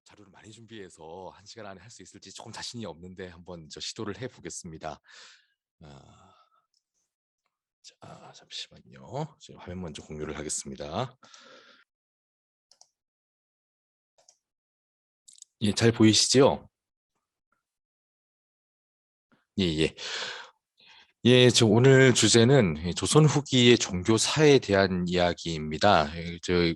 자료를 많이 준비해서 1시간 안에 할 수 있을지 조금 자신이 없는데 한번 시도를 해보겠습니다. 아, 자, 잠시만요. 지금 화면 먼저 공유를 하겠습니다. 예, 잘 보이시죠? 예, 예. 예, 오늘 주제는 조선 후기의 종교사에 대한 이야기입니다.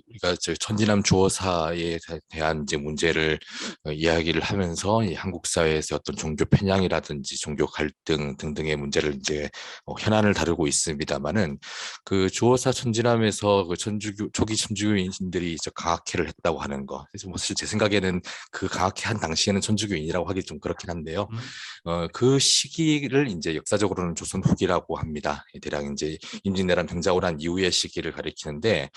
우리가 천지남 주어사에 대한 이제 문제를 이야기를 하면서 이 한국 사회에서 어떤 종교 편향이라든지 종교 갈등 등등의 문제를 이제 현안을 다루고 있습니다만은 그 주어사 천지남에서 그 천주교 초기 천주교인들이 강학회를 했다고 하는 거. 그래서 뭐 사실 제 생각에는 그 강학회 한 당시에는 천주교인이라고 하기 좀 그렇긴 한데요. 그 시기를 이제 역사적으로는 조선 후기라고 합니다. 대략 이제 임진왜란 병자호란 이후의 시기를 가리키는데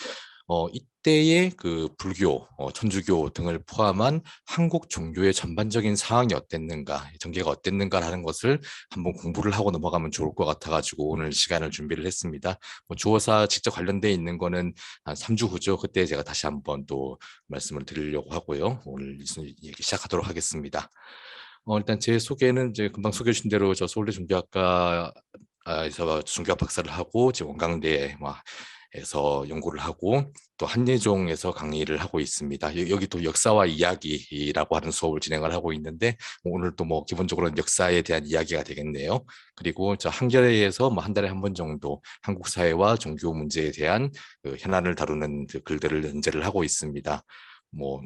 이때의 그 불교, 천주교 등을 포함한 한국 종교의 전반적인 상황이 어땠는가, 전개가 어땠는가라는 것을 한번 공부를 하고 넘어가면 좋을 것 같아가지고 오늘 시간을 준비를 했습니다. 뭐 주어사 직접 관련돼 있는 거는 한 3주 후죠. 그때 제가 다시 한번 또 말씀을 드리려고 하고요. 오늘 얘기 시작하도록 하겠습니다. 일단 제 소개는 이제 금방 소개해 주신 대로 저 서울대 종교학과에서 종교학 박사를 하고 지금 원광대에 에서 연구를 하고 또 한예종에서 강의를 하고 있습니다. 여기 또 역사와 이야기라고 하는 수업을 진행을 하고 있는데 오늘 또 뭐 기본적으로는 역사에 대한 이야기가 되겠네요. 그리고 저 한겨레에서 뭐 한 달에 한 번 정도 한국 사회와 종교 문제에 대한 그 현안을 다루는 그 글들을 연재를 하고 있습니다. 뭐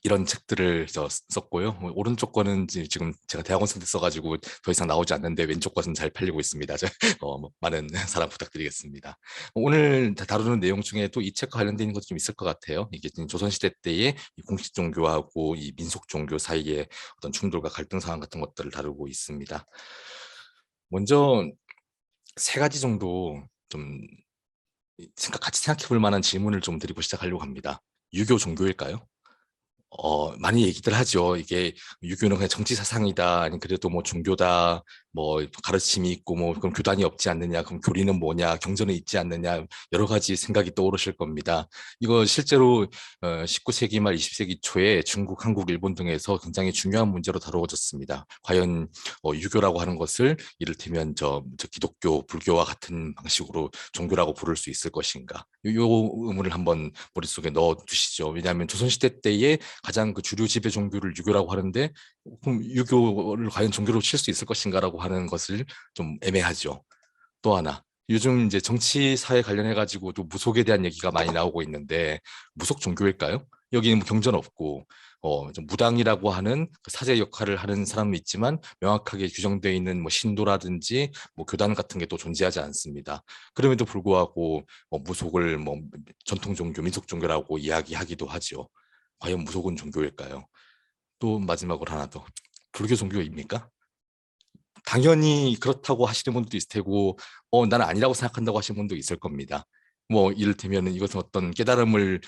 이런 책들을 썼고요. 오른쪽 거는 지금 제가 대학원생 때 써가지고 더 이상 나오지 않는데 왼쪽 것은 잘 팔리고 있습니다. 뭐 많은 사랑 부탁드리겠습니다. 오늘 다루는 내용 중에 또 이 책과 관련된 것도 좀 있을 것 같아요. 이게 조선시대 때의 이 공식 종교하고 이 민속 종교 사이의 어떤 충돌과 갈등 상황 같은 것들을 다루고 있습니다. 먼저 세 가지 정도 좀 같이 생각해 볼 만한 질문을 좀 드리고 시작하려고 합니다. 유교 종교일까요? 많이 얘기들 하죠. 이게 유교는 그냥 정치 사상이다. 아니 그래도 뭐 종교다. 뭐 가르침이 있고 뭐 그럼 교단이 없지 않느냐. 그럼 교리는 뭐냐. 경전은 있지 않느냐. 여러 가지 생각이 떠오르실 겁니다. 이거 실제로 19세기 말 20세기 초에 중국, 한국, 일본 등에서 굉장히 중요한 문제로 다루어졌습니다. 과연 유교라고 하는 것을 이를테면 저 기독교, 불교와 같은 방식으로 종교라고 부를 수 있을 것인가? 요 의문을 한번 머릿속에 넣어 두시죠. 왜냐하면 조선시대 때에 가장 그 주류 지배 종교를 유교라고 하는데 그럼 유교를 과연 종교로 칠 수 있을 것인가라고 하는 것을 좀 애매하죠. 또 하나 요즘 이제 정치 사회 관련해 가지고 또 무속에 대한 얘기가 많이 나오고 있는데 무속 종교일까요? 여기는 뭐 경전 없고 좀 무당이라고 하는 그 사제 역할을 하는 사람은 있지만 명확하게 규정되어 있는 뭐 신도라든지 뭐 교단 같은 게 또 존재하지 않습니다. 그럼에도 불구하고 무속을 뭐 전통 종교, 민속 종교라고 이야기하기도 하죠. 과연 무속은 종교일까요? 또 마지막으로 하나 더. 불교 종교입니까? 당연히 그렇다고 하시는 분도 있을 테고, 나는 아니라고 생각한다고 하시는 분도 있을 겁니다. 뭐 이를테면 이것은 어떤 깨달음을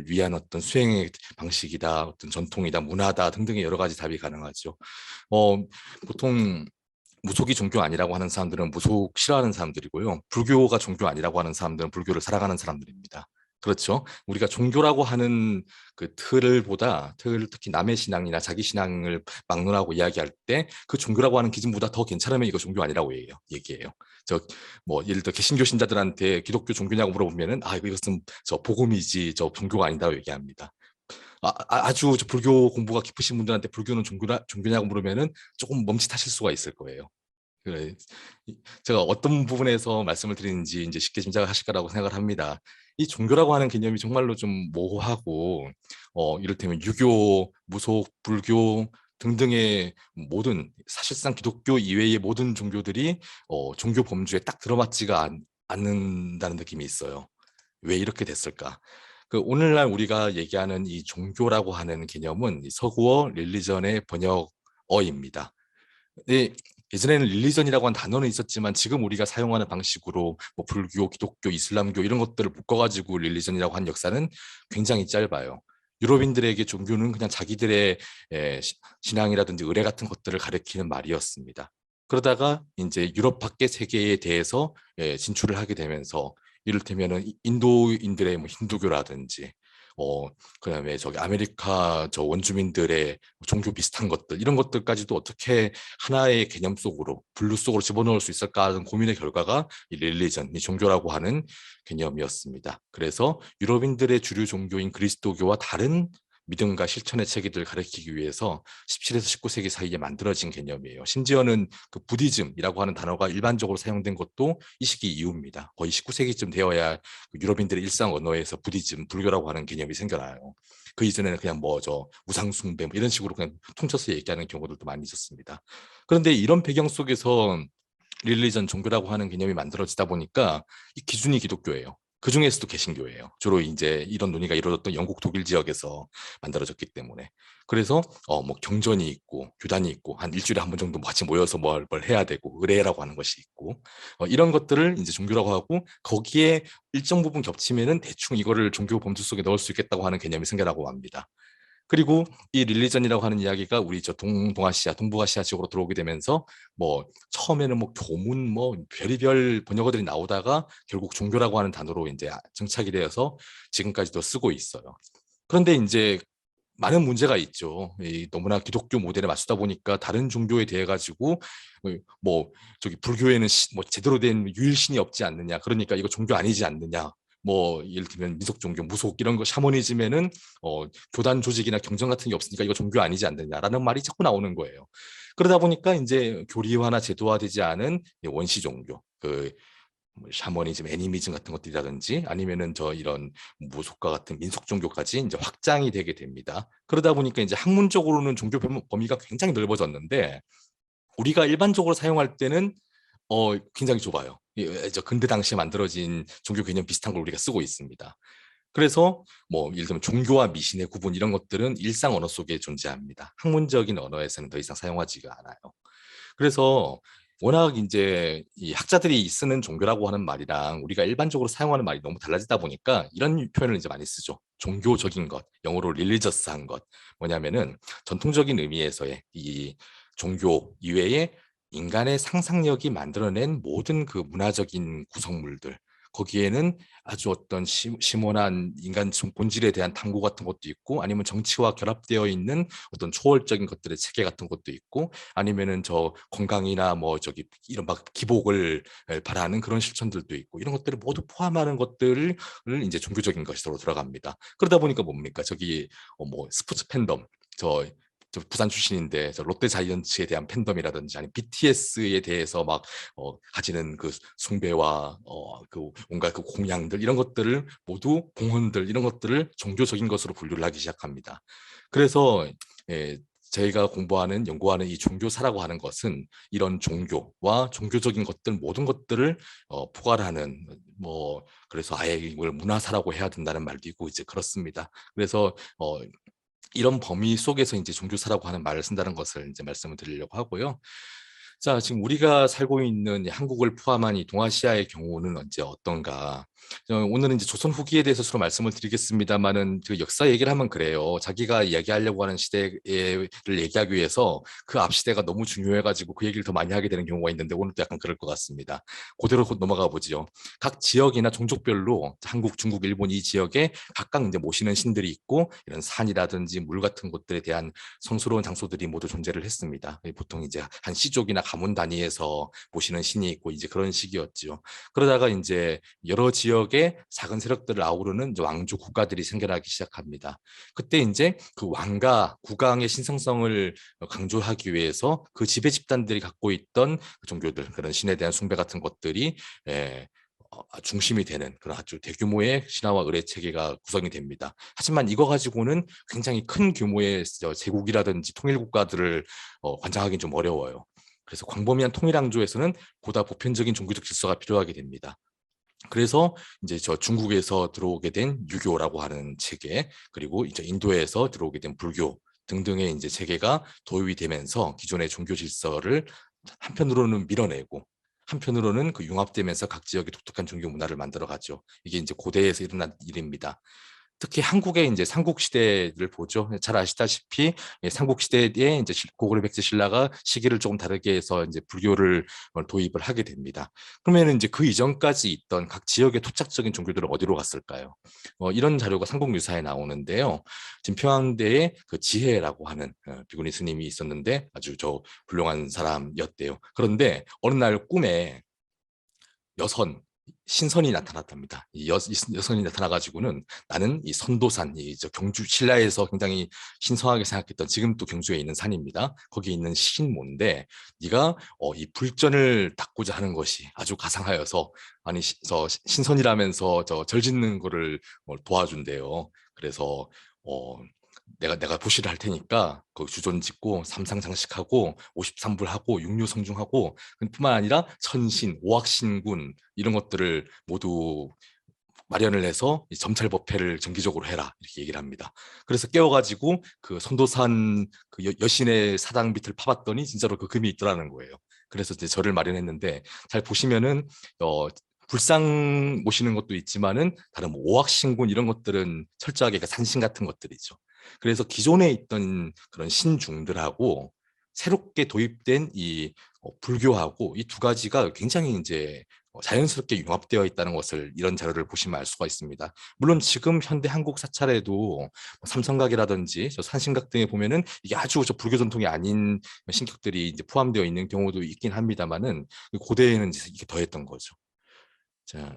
위한 어떤 수행의 방식이다, 어떤 전통이다, 문화다 등등의 여러 가지 답이 가능하죠. 어, 보통 무속이 종교 아니라고 하는 사람들은 무속 싫어하는 사람들이고요. 불교가 종교 아니라고 하는 사람들은 불교를 사랑하는 사람들입니다. 그렇죠. 우리가 종교라고 하는 그 특히 남의 신앙이나 자기 신앙을 막론하고 이야기할 때 그 종교라고 하는 기준보다 더 괜찮으면 이거 종교 아니라고 얘기해요. 저 뭐 예를 들어 개신교 신자들한테 기독교 종교냐고 물어보면은 이것은 저 복음이지 저 종교가 아니다고 얘기합니다. 아주 불교 공부가 깊으신 분들한테 불교는 종교냐고 물으면은 조금 멈칫하실 수가 있을 거예요. 그래. 제가 어떤 부분에서 말씀을 드리는지 이제 쉽게 짐작하실 거라고 생각을 합니다. 이 종교라고 하는 개념이 정말로 좀 모호하고, 이를테면 유교, 무속, 불교 등등의 모든 사실상 기독교 이외의 모든 종교들이 종교 범주에 딱 들어맞지가 않는다는 느낌이 있어요. 왜 이렇게 됐을까? 그 오늘날 우리가 얘기하는 이 종교라고 하는 개념은 이 서구어 릴리전의 번역어입니다. 네, 예전에는 릴리전이라고 한 단어는 있었지만 지금 우리가 사용하는 방식으로 뭐 불교, 기독교, 이슬람교 이런 것들을 묶어가지고 릴리전이라고 한 역사는 굉장히 짧아요. 유럽인들에게 종교는 그냥 자기들의 신앙이라든지 의례 같은 것들을 가리키는 말이었습니다. 그러다가 이제 유럽 밖의 세계에 대해서 진출을 하게 되면서 이를테면은 인도인들의 뭐 힌두교라든지 그다음에 저기 아메리카 저 원주민들의 종교 비슷한 것들 이런 것들까지도 어떻게 하나의 개념 속으로 분류 속으로 집어넣을 수 있을까 하는 고민의 결과가 이 릴리전, 이 종교라고 하는 개념이었습니다. 그래서 유럽인들의 주류 종교인 그리스도교와 다른 믿음과 실천의 체계들을 가리키기 위해서 17에서 19세기 사이에 만들어진 개념이에요. 심지어는 그 부디즘이라고 하는 단어가 일반적으로 사용된 것도 이 시기 이후입니다. 거의 19세기쯤 되어야 유럽인들의 일상 언어에서 부디즘, 불교라고 하는 개념이 생겨나요. 그 이전에는 그냥 뭐 저 우상숭배 뭐 이런 식으로 그냥 통쳐서 얘기하는 경우들도 많이 있었습니다. 그런데 이런 배경 속에서 릴리전 종교라고 하는 개념이 만들어지다 보니까 이 기준이 기독교예요. 그 중에서도 개신교예요. 주로 이제 이런 논의가 이루어졌던 영국 독일 지역에서 만들어졌기 때문에. 그래서 뭐 경전이 있고 교단이 있고 한 일주일에 한 번 정도 같이 모여서 뭘 해야 되고 의례라고 하는 것이 있고 이런 것들을 이제 종교라고 하고 거기에 일정 부분 겹치면은 대충 이거를 종교 범주 속에 넣을 수 있겠다고 하는 개념이 생겨나고 합니다. 그리고 이 릴리전이라고 하는 이야기가 우리 저 동아시아, 동북아시아 지역으로 들어오게 되면서 뭐 처음에는 뭐 교문 뭐 별의별 번역어들이 나오다가 결국 종교라고 하는 단어로 이제 정착이 되어서 지금까지도 쓰고 있어요. 그런데 이제 많은 문제가 있죠. 너무나 기독교 모델에 맞추다 보니까 다른 종교에 대해 가지고 뭐 저기 불교에는 뭐 제대로 된 유일신이 없지 않느냐. 그러니까 이거 종교 아니지 않느냐. 뭐 예를 들면 미속 종교, 무속 이런 거 샤머니즘에는 교단 조직이나 경전 같은 게 없으니까 이거 종교 아니지 않느냐라는 말이 자꾸 나오는 거예요. 그러다 보니까 이제 교리화나 제도화되지 않은 원시 종교, 뭐 샤머니즘, 애니미즘 같은 것들이라든지 아니면은 저 이런 무속과 같은 민속 종교까지 이제 확장이 되게 됩니다. 그러다 보니까 이제 학문적으로는 종교 범위가 굉장히 넓어졌는데 우리가 일반적으로 사용할 때는 굉장히 좁아요. 저 근대 당시에 만들어진 종교 개념 비슷한 걸 우리가 쓰고 있습니다. 그래서 뭐 예를 들면 종교와 미신의 구분 이런 것들은 일상 언어 속에 존재합니다. 학문적인 언어에서는 더 이상 사용하지가 않아요. 그래서 워낙 이제 이 학자들이 쓰는 종교라고 하는 말이랑 우리가 일반적으로 사용하는 말이 너무 달라지다 보니까 이런 표현을 이제 많이 쓰죠. 종교적인 것, 영어로 릴리저스한 것. 뭐냐면은 전통적인 의미에서의 이 종교 이외에 인간의 상상력이 만들어낸 모든 그 문화적인 구성물들, 거기에는 아주 어떤 심오한 인간 본질에 대한 탐구 같은 것도 있고 아니면 정치와 결합되어 있는 어떤 초월적인 것들의 체계 같은 것도 있고 아니면은 저 건강이나 뭐 저기 이런 막 기복을 바라는 그런 실천들도 있고 이런 것들을 모두 포함하는 것들을 이제 종교적인 것으로 들어갑니다. 그러다 보니까 뭡니까? 저기 뭐 스포츠 팬덤 저 부산 출신인데 저 롯데 자이언츠에 대한 팬덤이라든지 아니 BTS에 대해서 막 가지는 그 숭배와 그 온갖 그 공양들 이런 것들을 모두 공헌들 이런 것들을 종교적인 것으로 분류를 하기 시작합니다. 그래서 저희가 공부하는 연구하는 이 종교사라고 하는 것은 이런 종교와 종교적인 것들 모든 것들을 포괄하는 뭐 그래서 아예 이걸 문화사라고 해야 된다는 말도 있고 이제 그렇습니다. 그래서 이런 범위 속에서 이제 종교사라고 하는 말을 쓴다는 것을 이제 말씀을 드리려고 하고요. 자, 지금 우리가 살고 있는 한국을 포함한 이 동아시아의 경우는 언제 어떤가? 오늘은 이제 조선 후기에 대해서 주로 말씀을 드리겠습니다만은 그 역사 얘기를 하면 그래요. 자기가 이야기하려고 하는 시대를 얘기하기 위해서 그 앞 시대가 너무 중요해가지고 그 얘기를 더 많이 하게 되는 경우가 있는데 오늘도 약간 그럴 것 같습니다. 그대로 넘어가 보지요. 각 지역이나 종족별로 한국, 중국, 일본 이 지역에 각각 이제 모시는 신들이 있고 이런 산이라든지 물 같은 곳들에 대한 성스러운 장소들이 모두 존재를 했습니다. 보통 이제 한 시족이나 가문 단위에서 모시는 신이 있고 이제 그런 식이었죠. 그러다가 이제 여러 지역의 작은 세력들을 아우르는 이제 왕조 국가들이 생겨나기 시작합니다. 그때 이제 그 왕가 국왕의 신성성을 강조하기 위해서 그 지배 집단들이 갖고 있던 그 종교들 그런 신에 대한 숭배 같은 것들이 중심이 되는 그런 아주 대규모의 신화와 의례 체계가 구성이 됩니다. 하지만 이거 가지고는 굉장히 큰 규모의 제국이라든지 통일국가들을 관장하기는 좀 어려워요. 그래서 광범위한 통일왕조에서는 보다 보편적인 종교적 질서가 필요하게 됩니다. 그래서 이제 저 중국에서 들어오게 된 유교라고 하는 체계, 그리고 이제 인도에서 들어오게 된 불교 등등의 이제 체계가 도입이 되면서 기존의 종교 질서를 한편으로는 밀어내고 한편으로는 그 융합되면서 각 지역의 독특한 종교 문화를 만들어 가죠. 이게 이제 고대에서 일어난 일입니다. 특히 한국의 이제 삼국시대를 보죠. 잘 아시다시피 삼국시대에 이제 고구려 백제 신라가 시기를 조금 다르게 해서 이제 불교를 도입을 하게 됩니다. 그러면 이제 그 이전까지 있던 각 지역의 토착적인 종교들은 어디로 갔을까요? 이런 자료가 삼국유사에 나오는데요. 지금 평양대에 그 지혜라고 하는 비구니 스님이 있었는데 아주 훌륭한 사람이었대요. 그런데 어느 날 꿈에 여선 신선이 나타났답니다. 여선이 나타나가지고는 나는 이 선도산, 경주 신라에서 굉장히 신성하게 생각했던 지금도 경주에 있는 산입니다. 거기에 있는 신모인데 네가 이 불전을 닦고자 하는 것이 아주 가상하여서 아니 신선이라면서 절 짓는 거를 도와준대요. 그래서 어, 내가 보시를 할 테니까 그 주존 짓고 삼상장식하고 53불하고 육류성중하고 뿐만 아니라 천신, 오악신군 이런 것들을 모두 마련을 해서 점찰법회를 정기적으로 해라 이렇게 얘기를 합니다. 그래서 깨워가지고 그 선도산 그 여신의 사당 밑을 파봤더니 진짜로 그 금이 있더라는 거예요. 그래서 이제 절을 마련했는데 잘 보시면은 불상 모시는 것도 있지만은 다른 뭐 오악신군 이런 것들은 철저하게 산신 같은 것들이죠. 그래서 기존에 있던 그런 신중들하고 새롭게 도입된 이 불교하고 이 두 가지가 굉장히 이제 자연스럽게 융합되어 있다는 것을 이런 자료를 보시면 알 수가 있습니다. 물론 지금 현대 한국 사찰에도 뭐 삼성각이라든지 산신각 등에 보면은 이게 아주 불교 전통이 아닌 신격들이 이제 포함되어 있는 경우도 있긴 합니다만은 고대에는 이제 이게 더했던 거죠. 자,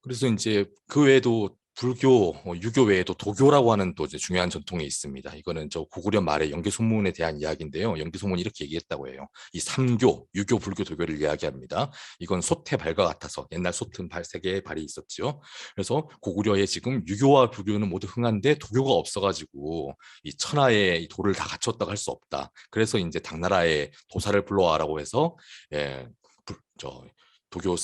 그래서 이제 그 외에도 불교, 유교 외에도 도교라고 하는 또 이제 중요한 전통이 있습니다. 이거는 고구려 말의 연개소문에 대한 이야기인데요. 연개소문이 이렇게 얘기했다고 해요. 이 삼교, 유교, 불교, 도교를 이야기합니다. 이건 소태 발과 같아서 옛날 소튼 세 개의 발이 있었죠. 그래서 고구려에 지금 유교와 불교는 모두 흥한데 도교가 없어가지고 이 천하에 이 도를 다 갖췄다고 할 수 없다. 그래서 이제 당나라에 도사를 불러와라고 해서 예, 도교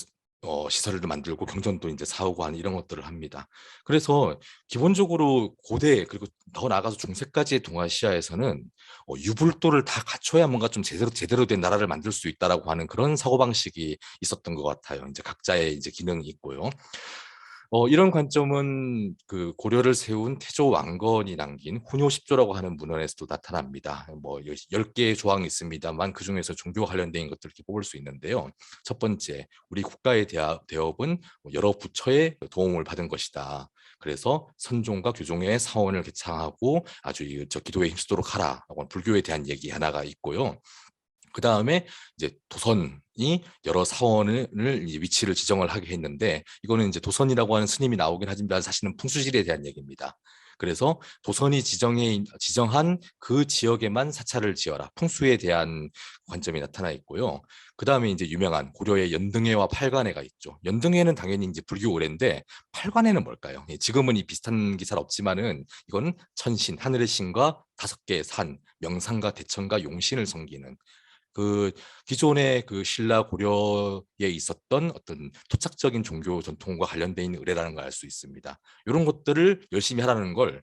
시설을 만들고 경전도 이제 사오고 하는 이런 것들을 합니다. 그래서 기본적으로 고대 그리고 더 나아가서 중세까지의 동아시아에서는 유불도를 다 갖춰야 뭔가 좀 제대로 된 나라를 만들 수 있다라고 하는 그런 사고방식이 있었던 것 같아요. 이제 각자의 이제 기능이 있고요. 이런 관점은 그 고려를 세운 태조 왕건이 남긴 훈요십조라고 하는 문헌에서도 나타납니다. 뭐 10개의 조항이 있습니다만 그중에서 종교 관련된 것들을 이렇게 뽑을 수 있는데요. 첫 번째, 우리 국가의 대업은 여러 부처의 도움을 받은 것이다. 그래서 선종과 교종의 사원을 개창하고 아주 기도에 힘쓰도록 하라. 불교에 대한 얘기 하나가 있고요. 그 다음에 이제 도선이 여러 사원을 위치를 지정을 하게 했는데 이거는 이제 도선이라고 하는 스님이 나오긴 하지만 사실은 풍수지리에 대한 얘기입니다. 그래서 도선이 지정한 그 지역에만 사찰을 지어라. 풍수에 대한 관점이 나타나 있고요. 그 다음에 이제 유명한 고려의 연등회와 팔관회가 있죠. 연등회는 당연히 이제 불교 의례인데 팔관회는 뭘까요? 지금은 이 비슷한 기사는 없지만은 이거는 천신, 하늘의 신과 5개의 산, 명산과 대천과 용신을 섬기는 그 기존의 그 신라 고려에 있었던 어떤 토착적인 종교 전통과 관련돼 있는 의례라는 걸 알 수 있습니다. 이런 것들을 열심히 하라는 걸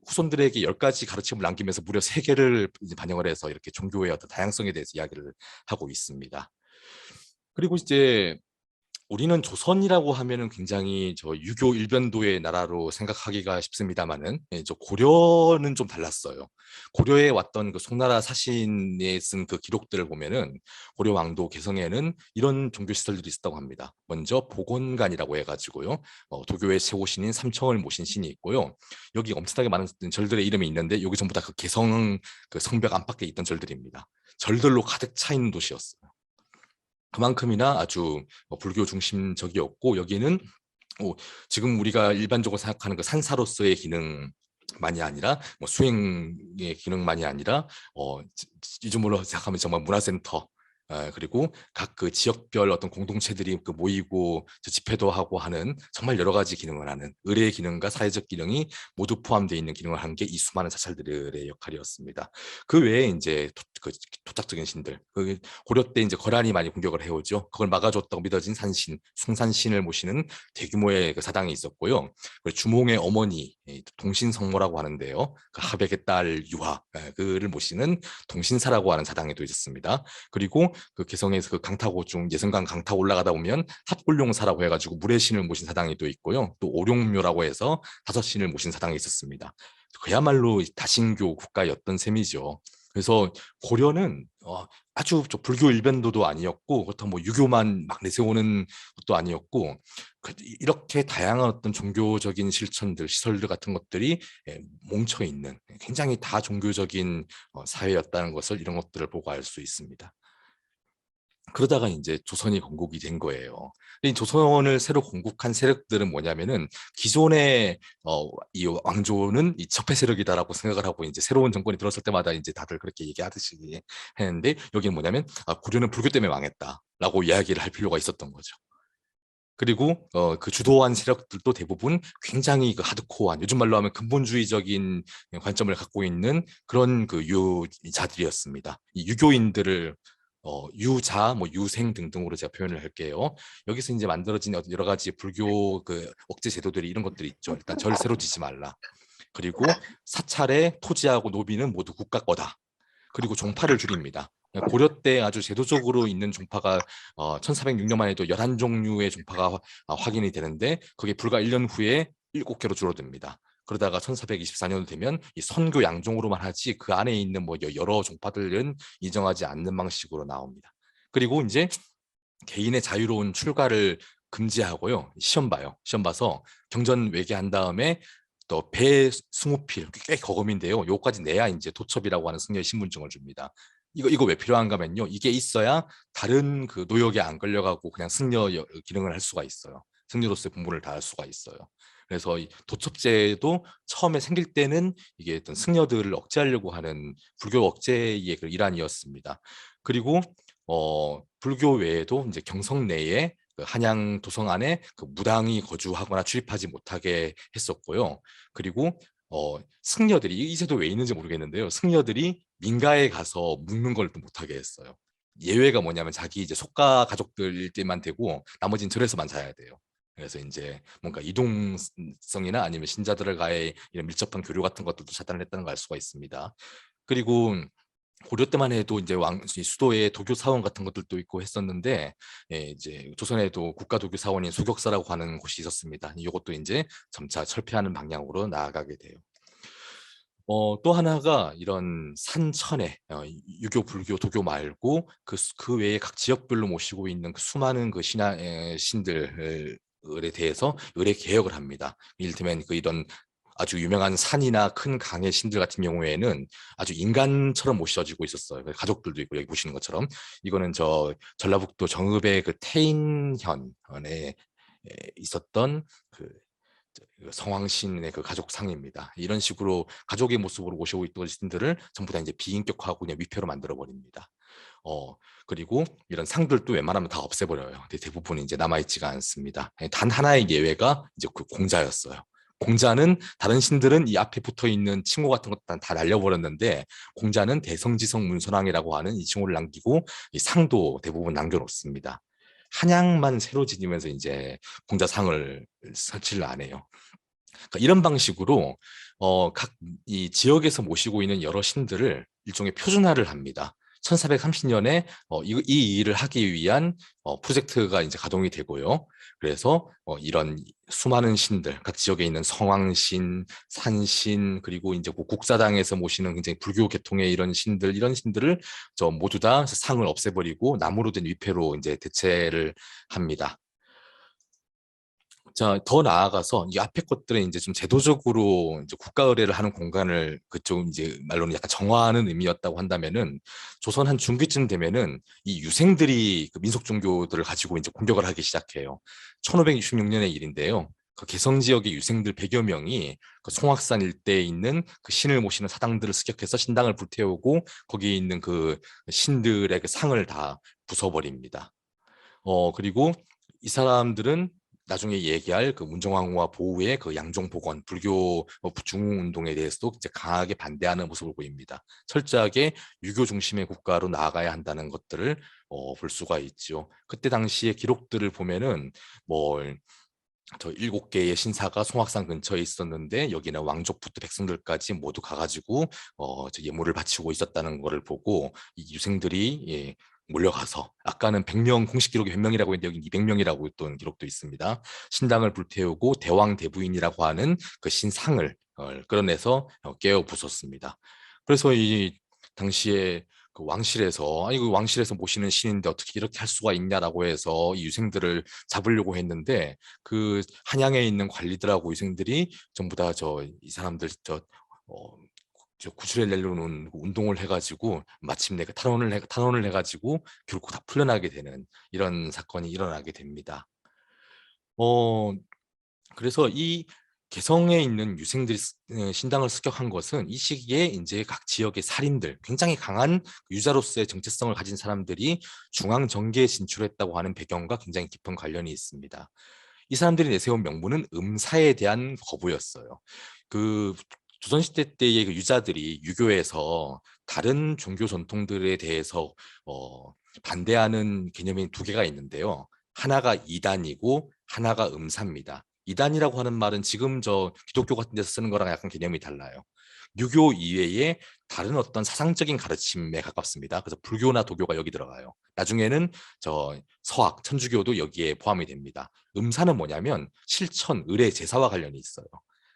후손들에게 10가지 가르침을 남기면서 무려 3개를 반영을 해서 이렇게 종교의 어떤 다양성에 대해서 이야기를 하고 있습니다. 그리고 이제 우리는 조선이라고 하면은 굉장히 유교 일변도의 나라로 생각하기가 쉽습니다만은 저 고려는 좀 달랐어요. 고려에 왔던 그 송나라 사신에 쓴 그 기록들을 보면은 고려 왕도 개성에는 이런 종교 시설들이 있었다고 합니다. 먼저 복원관이라고 해가지고요, 도교의 최고신인 삼청을 모신 신이 있고요. 여기 엄청나게 많은 절들의 이름이 있는데 여기 전부 다 그 개성 그 성벽 안팎에 있던 절들입니다. 절들로 가득 차 있는 도시였어요. 그만큼이나 아주 불교 중심적이었고 여기는 지금 우리가 일반적으로 생각하는 그 산사로서의 기능만이 아니라 뭐 수행의 기능만이 아니라 요즘으로 생각하면 정말 문화센터 그리고 각 그 지역별 어떤 공동체들이 그 모이고 집회도 하고 하는 정말 여러 가지 기능을 하는 의례 기능과 사회적 기능이 모두 포함되어 있는 기능을 한 게 이 수많은 사찰들의 역할이었습니다. 그 외에 이제 그 토착적인 신들. 그 고려 때 이제 거란이 많이 공격을 해오죠. 그걸 막아줬다고 믿어진 산신, 숭산신을 모시는 대규모의 그 사당이 있었고요. 주몽의 어머니 동신성모라고 하는데요. 그 하백의 딸 유화 그를 모시는 동신사라고 하는 사당에도 있었습니다. 그리고 그 개성에서 그 강타고 중 예성강 강타 올라가다 보면 합골룡사라고 해가지고 물의 신을 모신 사당이 또 있고요. 또 오룡묘라고 해서 다섯 신을 모신 사당이 있었습니다. 그야말로 다신교 국가였던 셈이죠. 그래서 고려는 아주 불교 일변도도 아니었고 그렇다고 뭐 유교만 막 내세우는 것도 아니었고 이렇게 다양한 어떤 종교적인 실천들, 시설들 같은 것들이 뭉쳐 있는 굉장히 다종교적인 사회였다는 것을 이런 것들을 보고 알 수 있습니다. 그러다가 이제 조선이 건국이 된 거예요. 이 조선을 새로 건국한 세력들은 뭐냐면은 기존의 이 왕조는 이 적폐 세력이다라고 생각을 하고 이제 새로운 정권이 들었을 때마다 이제 다들 그렇게 얘기하듯이 했는데 여기는 뭐냐면 고려는 불교 때문에 망했다라고 이야기를 할 필요가 있었던 거죠. 그리고 그 주도한 세력들도 대부분 굉장히 그 하드코어한 요즘 말로 하면 근본주의적인 관점을 갖고 있는 그런 그 유자들이었습니다. 이 유교인들을 유자, 뭐 유생 등등으로 제가 표현을 할게요. 여기서 이제 만들어진 여러 가지 불교 그 억제 제도들이 이런 것들이 있죠. 일단 절세로 지지 말라. 그리고 사찰의 토지하고 노비는 모두 국가 거다. 그리고 종파를 줄입니다. 고려 때 아주 제도적으로 있는 종파가 1406년만 해도 11종류의 종파가 확인이 되는데 그게 불과 1년 후에 7개로 줄어듭니다. 그러다가 1424년 되면 이 선교 양종으로만 하지 그 안에 있는 뭐 여러 종파들은 인정하지 않는 방식으로 나옵니다. 그리고 이제 개인의 자유로운 출가를 금지하고요. 시험 봐요. 시험 봐서 경전 외계한 다음에 또 배승우필 꽤 거금인데요. 요까지 내야 이제 도첩이라고 하는 승려의 신분증을 줍니다. 이거 왜 필요한가면요. 이게 있어야 다른 그 노역에 안 걸려가고 그냥 승려 기능을 할 수가 있어요. 승려로서의 본분을 다할 수가 있어요. 그래서 이 도첩제도 처음에 생길 때는 이게 어떤 승려들을 억제하려고 하는 불교 억제의 그 일환이었습니다. 그리고 불교 외에도 이제 경성 내에 그 한양 도성 안에 그 무당이 거주하거나 출입하지 못하게 했었고요. 그리고 승려들이 이 제도 왜 있는지 모르겠는데요. 승려들이 민가에 가서 묵는 걸 또 못하게 했어요. 예외가 뭐냐면 자기 이제 속가 가족들 때만 되고 나머지는 절에서만 자야 돼요. 그래서 이제 뭔가 이동성이나 아니면 신자들과의 이런 밀접한 교류 같은 것들도 차단을 했다는 걸 알 수가 있습니다. 그리고 고려 때만 해도 이제 수도에 도교 사원 같은 것들도 있고 했었는데 이제 조선에도 국가 도교 사원인 수격사라고 하는 곳이 있었습니다. 이것도 이제 점차 철폐하는 방향으로 나아가게 돼요. 또 하나가 이런 산천에 유교, 불교, 도교 말고 그 외에 각 지역별로 모시고 있는 그 수많은 그 신들에 대해서 의례 개혁을 합니다. 이를테면 그 이런 아주 유명한 산이나 큰 강의 신들 같은 경우에는 아주 인간처럼 모셔지고 있었어요. 가족들도 있고 여기 보시는 것처럼 이거는 저 전라북도 정읍의 그 태인현에 있었던 그 성황신의 그 가족상입니다. 이런 식으로 가족의 모습으로 모시고 있던 신들을 전부 다 이제 비인격화하고 그냥 위패로 만들어 버립니다. 그리고 이런 상들도 웬만하면 다 없애버려요. 근데 대부분 이제 남아있지가 않습니다. 단 하나의 예외가 이제 그 공자였어요. 공자는 다른 신들은 이 앞에 붙어 있는 칭호 같은 것도 다 날려버렸는데 공자는 대성지성 문선왕이라고 하는 이 칭호를 남기고 이 상도 대부분 남겨놓습니다. 한양만 새로 지니면서 이제 공자상을 설치를 안 해요. 그러니까 이런 방식으로 각 이 지역에서 모시고 있는 여러 신들을 일종의 표준화를 합니다. 1430년에 이 일을 하기 위한 프로젝트가 이제 가동이 되고요. 그래서 이런 수많은 신들, 각 지역에 있는 성황신, 산신, 그리고 이제 국사당에서 모시는 굉장히 불교 계통의 이런 신들을 모두 다 상을 없애버리고 나무로 된 위패로 이제 대체를 합니다. 자, 더 나아가서 이 앞에 것들은 이제 좀 제도적으로 이제 국가 의례를 하는 공간을 그쪽 이제 말로는 약간 정화하는 의미였다고 한다면은 조선 한 중기쯤 되면은 이 유생들이 그 민속 종교들을 가지고 이제 공격을 하기 시작해요. 1566년의 일인데요. 그 개성 지역의 유생들 100여 명이 그 송악산 일대에 있는 그 신을 모시는 사당들을 습격해서 신당을 불태우고 거기에 있는 그 신들의 그 상을 다 부숴버립니다. 그리고 이 사람들은 나중에 얘기할 그 문정왕후와 보우의 그 양종복원 불교 중흥운동에 대해서도 이제 강하게 반대하는 모습을 보입니다. 철저하게 유교 중심의 국가로 나아가야 한다는 것들을 볼 수가 있죠. 그때 당시의 기록들을 보면은 뭐 저 7개의 신사가 송악산 근처에 있었는데 여기는 왕족부터 백성들까지 모두 가가지고 저 예물을 바치고 있었다는 것을 보고 이 유생들이 몰려가서 아까는 100명 공식 기록이 100명이라고 했는데 여기 200명이라고 했던 기록도 있습니다. 신당을 불태우고 대왕대부인이라고 하는 그 신상을 끌어내서 깨어 부쉈습니다. 그래서 이 당시에 그 왕실에서 아니 그 왕실에서 모시는 신인데 어떻게 이렇게 할 수가 있냐라고 해서 이 유생들을 잡으려고 했는데 그 한양에 있는 관리들하고 유생들이 전부 다 이 사람들 어, 저 구출해 내려는 운동을 해가지고 마침내 그 탄원을 해가지고 결국 다 풀려나게 되는 이런 사건이 일어나게 됩니다. 어, 그래서 이 개성에 있는 유생들이 신당을 습격한 것은 이 시기에 이제 각 지역의 살인들, 굉장히 강한 유자로서의 정체성을 가진 사람들이 중앙 정계에 진출했다고 하는 배경과 굉장히 깊은 관련이 있습니다. 이 사람들이 내세운 명분은 음사에 대한 거부였어요. 그 조선시대 때의 그 유자들이 유교에서 다른 종교 전통들에 대해서 반대하는 개념이 두 개가 있는데요. 하나가 이단이고 하나가 음사입니다. 이단이라고 하는 말은 지금 저 기독교 같은 데서 쓰는 거랑 약간 개념이 달라요. 유교 이외에 다른 어떤 사상적인 가르침에 가깝습니다. 그래서 불교나 도교가 여기 들어가요. 나중에는 저 서학, 천주교도 여기에 포함이 됩니다. 음사는 뭐냐면 실천, 의례, 제사와 관련이 있어요.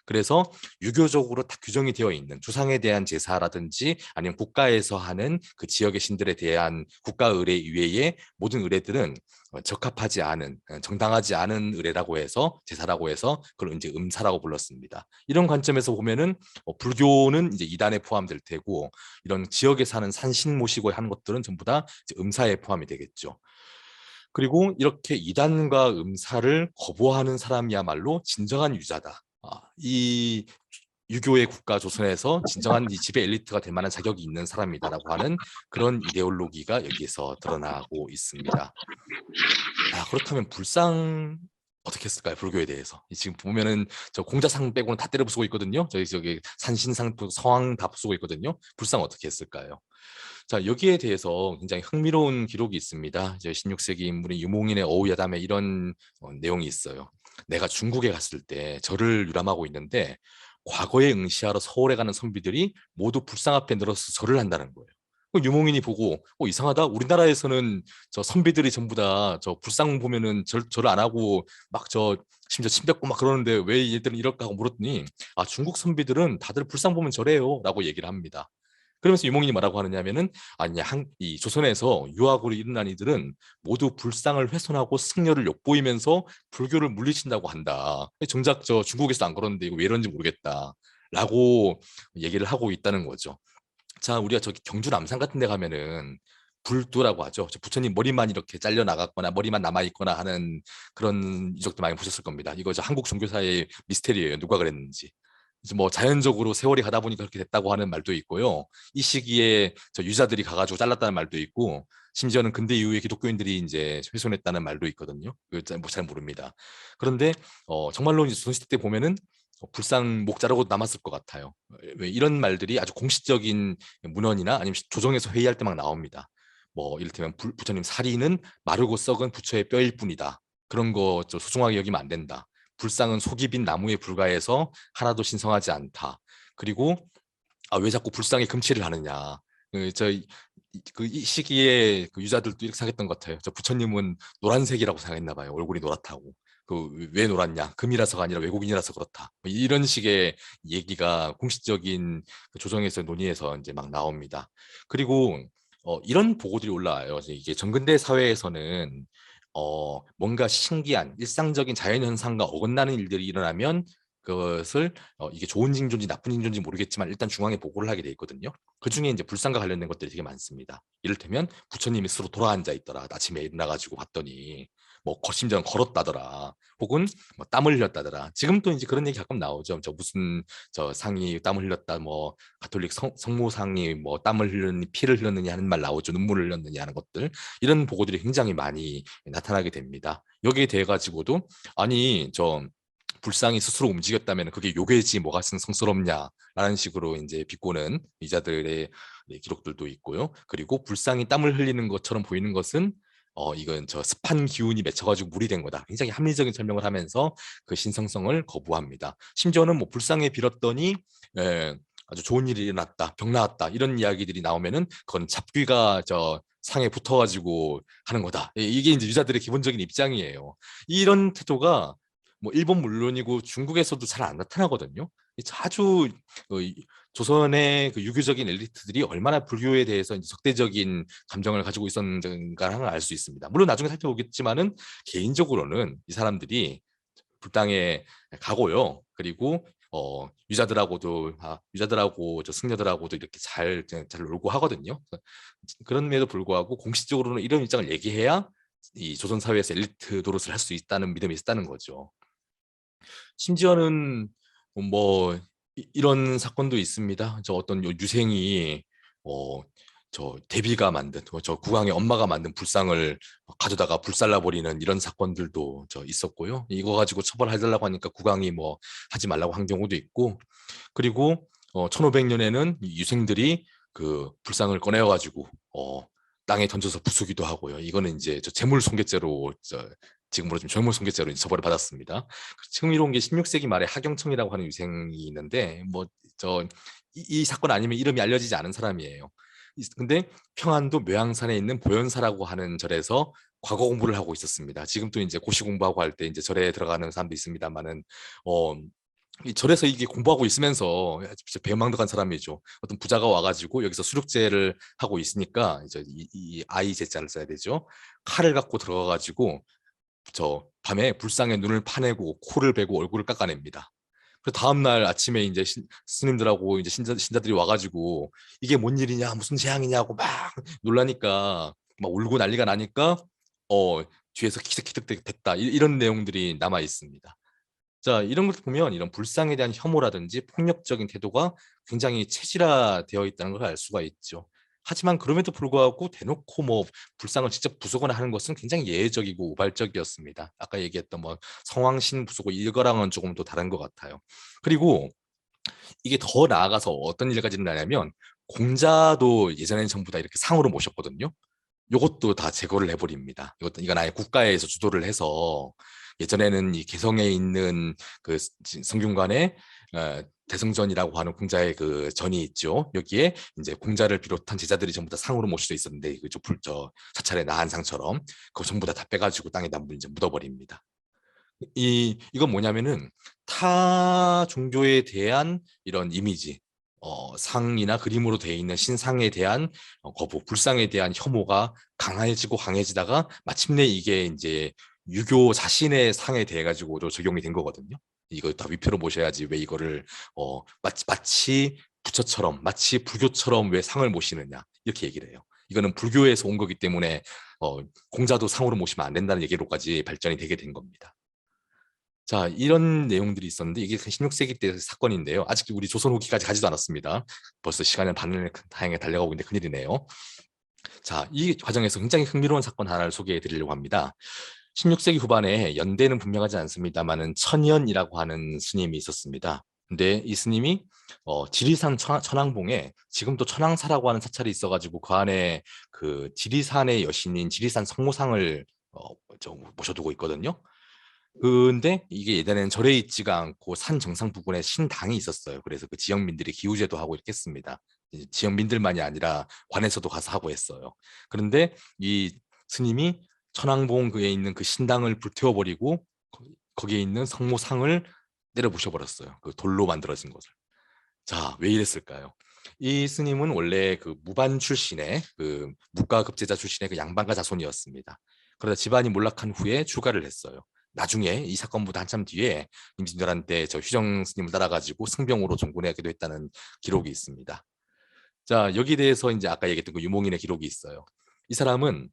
그래서 유교적으로 다 규정이 되어 있는 주상에 대한 제사라든지 아니면 국가에서 하는 그 지역의 신들에 대한 국가 의례 이외의 모든 의례들은 적합하지 않은 정당하지 않은 의례라고 해서 제사라고 해서 그걸 이제 음사라고 불렀습니다. 이런 관점에서 보면은 불교는 이제 이단에 포함될 테고 이런 지역에 사는 산신 모시고 하는 것들은 전부 다 음사에 포함이 되겠죠. 그리고 이렇게 이단과 음사를 거부하는 사람이야말로 진정한 유자다. 이 유교의 국가 조선에서 진정한 이 지배 엘리트가 될 만한 자격이 있는 사람이다라고 하는 그런 이데올로기가 여기서 드러나고 있습니다. 그렇다면 불상 어떻게 했을까요? 불교에 대해서. 지금 보면은 저 공자상 빼고는 다 때려 부수고 있거든요. 저기 산신상, 서왕 다 부수고 있거든요. 불상 어떻게 했을까요? 자, 여기에 대해서 굉장히 흥미로운 기록이 있습니다. 이제 16세기 인물인 유몽인의 어우야담에 이런 내용이 있어요. 내가 중국에 갔을 때 절을 유람하고 있는데 과거에 응시하러 서울에 가는 선비들이 모두 불상 앞에 늘어서 절을 한다는 거예요. 유몽인이 보고 이상하다. 우리나라에서는 저 선비들이 전부 다 저 불상 보면은 절을 안 하고 막 저 심지어 침 뱉고 막 그러는데 왜 얘들은 이럴까 하고 물었더니 중국 선비들은 다들 불상 보면 절해요라고 얘기를 합니다. 그러면서 유목민이 뭐라고 하느냐면은 아니 이 조선에서 유학으로 일어난 이들은 모두 불상을 훼손하고 승려를 욕보이면서 불교를 물리친다고 한다. 정작 저 중국에서 안 그러는데 이거 왜 이런지 모르겠다라고 얘기를 하고 있다는 거죠. 자, 우리가 저기 경주 남산 같은 데 가면은 불두라고 하죠. 부처님 머리만 이렇게 잘려 나갔거나 머리만 남아 있거나 하는 그런 이적도 많이 보셨을 겁니다. 이거 저 한국 종교사의 미스테리예요. 누가 그랬는지. 이제 뭐 자연적으로 세월이 가다 보니까 그렇게 됐다고 하는 말도 있고요. 이 시기에 저 유자들이 가가지고 잘랐다는 말도 있고, 심지어는 근대 이후에 기독교인들이 이제 훼손했다는 말도 있거든요. 잘 모릅니다. 그런데 정말로 이제 조선시대 때 보면은 불상 목자라고 남았을 것 같아요. 왜 이런 말들이 아주 공식적인 문헌이나 아니면 조정에서 회의할 때 막 나옵니다. 뭐 이를테면 부처님 사리는 마르고 썩은 부처의 뼈일 뿐이다. 그런 거 소중하게 여기면 안 된다. 불상은 속이 빈 나무에 불과해서 하나도 신성하지 않다. 그리고 왜 자꾸 불상에 금치를 하느냐. 이 시기에 그 유자들도 이렇게 생각했던 것 같아요. 저 부처님은 노란색이라고 생각했나 봐요. 얼굴이 노랗다고. 왜 노랗냐? 금이라서가 아니라 외국인이라서 그렇다. 뭐 이런 식의 얘기가 공식적인 그 조정에서 논의에서 이제 막 나옵니다. 그리고 이런 보고들이 올라와요. 이게 정근대 사회에서는 뭔가 신기한 일상적인 자연현상과 어긋나는 일들이 일어나면 것을 이게 좋은 징조인지 나쁜 징조인지 모르겠지만 일단 중앙에 보고를 하게 돼 있거든요. 그 중에 이제 불상과 관련된 것들이 되게 많습니다. 이를테면 부처님이 스스로 돌아앉아 있더라. 아침에 일어나가지고 봤더니 뭐 심지어 걸었다더라. 혹은 뭐 땀을 흘렸다더라. 지금 또 이제 그런 얘기 가끔 나오죠. 저 무슨 저 상이 땀을 흘렸다. 뭐 가톨릭 성모상이 뭐 땀을 흘렸느니 피를 흘렸느냐 하는 말 나오죠. 눈물을 흘렸느냐 하는 것들. 이런 보고들이 굉장히 많이 나타나게 됩니다. 여기에 대해 가지고도 아니 저 불상이 스스로 움직였다면 그게 요괴지 뭐가 성스럽냐라는 식으로 이제 비꼬는 이자들의 기록들도 있고요. 그리고 불상이 땀을 흘리는 것처럼 보이는 것은 이건 저 습한 기운이 맺혀가지고 물이 된 거다. 굉장히 합리적인 설명을 하면서 그 신성성을 거부합니다. 심지어는 뭐 불상에 빌었더니 예, 아주 좋은 일이 일어났다, 병 나았다 이런 이야기들이 나오면은 그건 잡귀가 저 상에 붙어가지고 하는 거다. 이게 이제 유자들의 기본적인 입장이에요. 이런 태도가 뭐 일본 물론이고 중국에서도 잘 안 나타나거든요. 아주 조선의 그 유교적인 엘리트들이 얼마나 불교에 대해서 이제 적대적인 감정을 가지고 있었는가를 알 수 있습니다. 물론 나중에 살펴보겠지만은 개인적으로는 이 사람들이 불당에 가고요. 그리고 유자들하고 저 승려들하고도 이렇게 잘 놀고 하거든요. 그런데도 불구하고 공식적으로는 이런 입장을 얘기해야 이 조선 사회에서 엘리트 노릇을 할 수 있다는 믿음이 있다는 거죠. 심지어는 뭐 이런 사건도 있습니다. 저 어떤 유생이 어, 저 대비가 만든 저 국왕의 엄마가 만든 불상을 가져다가 불살라 버리는 이런 사건들도 저 있었고요. 이거 가지고 처벌해달라고 하니까 국왕이 뭐 하지 말라고 한 경우도 있고, 그리고 1500년에는 유생들이 그 불상을 꺼내어 가지고 땅에 던져서 부수기도 하고요. 이거는 이제 저 재물손괴죄로 지금으로 좀 재물손괴죄로 처벌을 받았습니다. 지금 이런 게 16세기 말에 하경청이라고 하는 유생이 있는데 뭐 이 사건 아니면 이름이 알려지지 않은 사람이에요. 근데 평안도 묘양산에 있는 보현사라고 하는 절에서 과거 공부를 하고 있었습니다. 지금 또 이제 고시 공부하고 할 때 이제 절에 들어가는 사람도 있습니다만은 어, 이 절에서 이게 공부하고 있으면서 진짜 배망덕한 사람이죠. 어떤 부자가 와가지고 여기서 수륙제를 하고 있으니까 이제 이 아이 제자를 써야 되죠. 칼을 갖고 들어가가지고 저 밤에 불상의 눈을 파내고 코를 베고 얼굴을 깎아냅니다. 그 다음날 아침에 이제 스님들하고 이제 신자들이 와가지고 이게 뭔 일이냐 무슨 재앙이냐고 막 놀라니까 막 울고 난리가 나니까 뒤에서 키득키득 됐다 이런 내용들이 남아 있습니다. 자, 이런 걸 보면 이런 불상에 대한 혐오라든지 폭력적인 태도가 굉장히 체질화되어 있다는 걸 알 수가 있죠. 하지만 그럼에도 불구하고 대놓고 뭐 불상을 직접 부수거나 하는 것은 굉장히 예외적이고 우발적이었습니다. 아까 얘기했던 뭐 성왕신 부수고 이거랑은 조금 또 다른 것 같아요. 그리고 이게 더 나아가서 어떤 일까지 일어나냐면 공자도 예전에는 전부 다 이렇게 상으로 모셨거든요. 요것도 다 제거를 해버립니다. 이건 아예 국가에서 주도를 해서 예전에는 이 개성에 있는 그 성균관에 대성전이라고 하는 공자의 그 전이 있죠. 여기에 이제 공자를 비롯한 제자들이 전부 다 상으로 모셔져 있었는데 저 사찰의 나한상처럼 그거 전부 다 빼가지고 땅에다 이제 묻어버립니다. 이건 뭐냐면은 타 종교에 대한 이런 이미지, 상이나 그림으로 되어 있는 신상에 대한 거부, 불상에 대한 혐오가 강해지고 강해지다가 마침내 이게 이제 유교 자신의 상에 대해 가지고도 적용이 된 거거든요. 이거 다 위표로 모셔야지 왜 이거를 마치 부처처럼 마치 불교처럼 왜 상을 모시느냐 이렇게 얘기를 해요. 이거는 불교에서 온 거기 때문에 공자도 상으로 모시면 안 된다는 얘기로까지 발전이 되게 된 겁니다. 자, 이런 내용들이 있었는데 이게 16세기 때 사건인데요. 아직 우리 조선 후기까지 가지도 않았습니다. 벌써 시간은 반을 다행히 달려가고 있는데 큰일이네요. 자, 이 과정에서 굉장히 흥미로운 사건 하나를 소개해 드리려고 합니다. 16세기 후반에 연대는 분명하지 않습니다만은 천연이라고 하는 스님이 있었습니다. 근데 이 스님이 지리산 천왕봉에 지금도 천왕사라고 하는 사찰이 있어가지고 그 안에 그 지리산의 여신인 지리산 성모상을 모셔두고 있거든요. 근데 이게 예전에는 절에 있지가 않고 산 정상 부근에 신당이 있었어요. 그래서 그 지역민들이 기우제도 하고 이렇게 했습니다. 지역민들만이 아니라 관에서도 가서 하고 했어요. 그런데 이 스님이 천왕봉에 있는 그 신당을 불태워버리고 거기에 있는 성모상을 때려 부셔버렸어요. 그 돌로 만들어진 것을. 자, 왜 이랬을까요? 이 스님은 원래 그 무반 출신의 그 무과급제자 출신의 그 양반가 자손이었습니다. 그러다 집안이 몰락한 후에 출가를 했어요. 나중에 이 사건보다 한참 뒤에 임진왜란 때 저 휴정 스님을 따라가지고 승병으로 종군하기도 했다는 기록이 있습니다. 자, 여기에 대해서 이제 아까 얘기했던 그 유몽인의 기록이 있어요. 이 사람은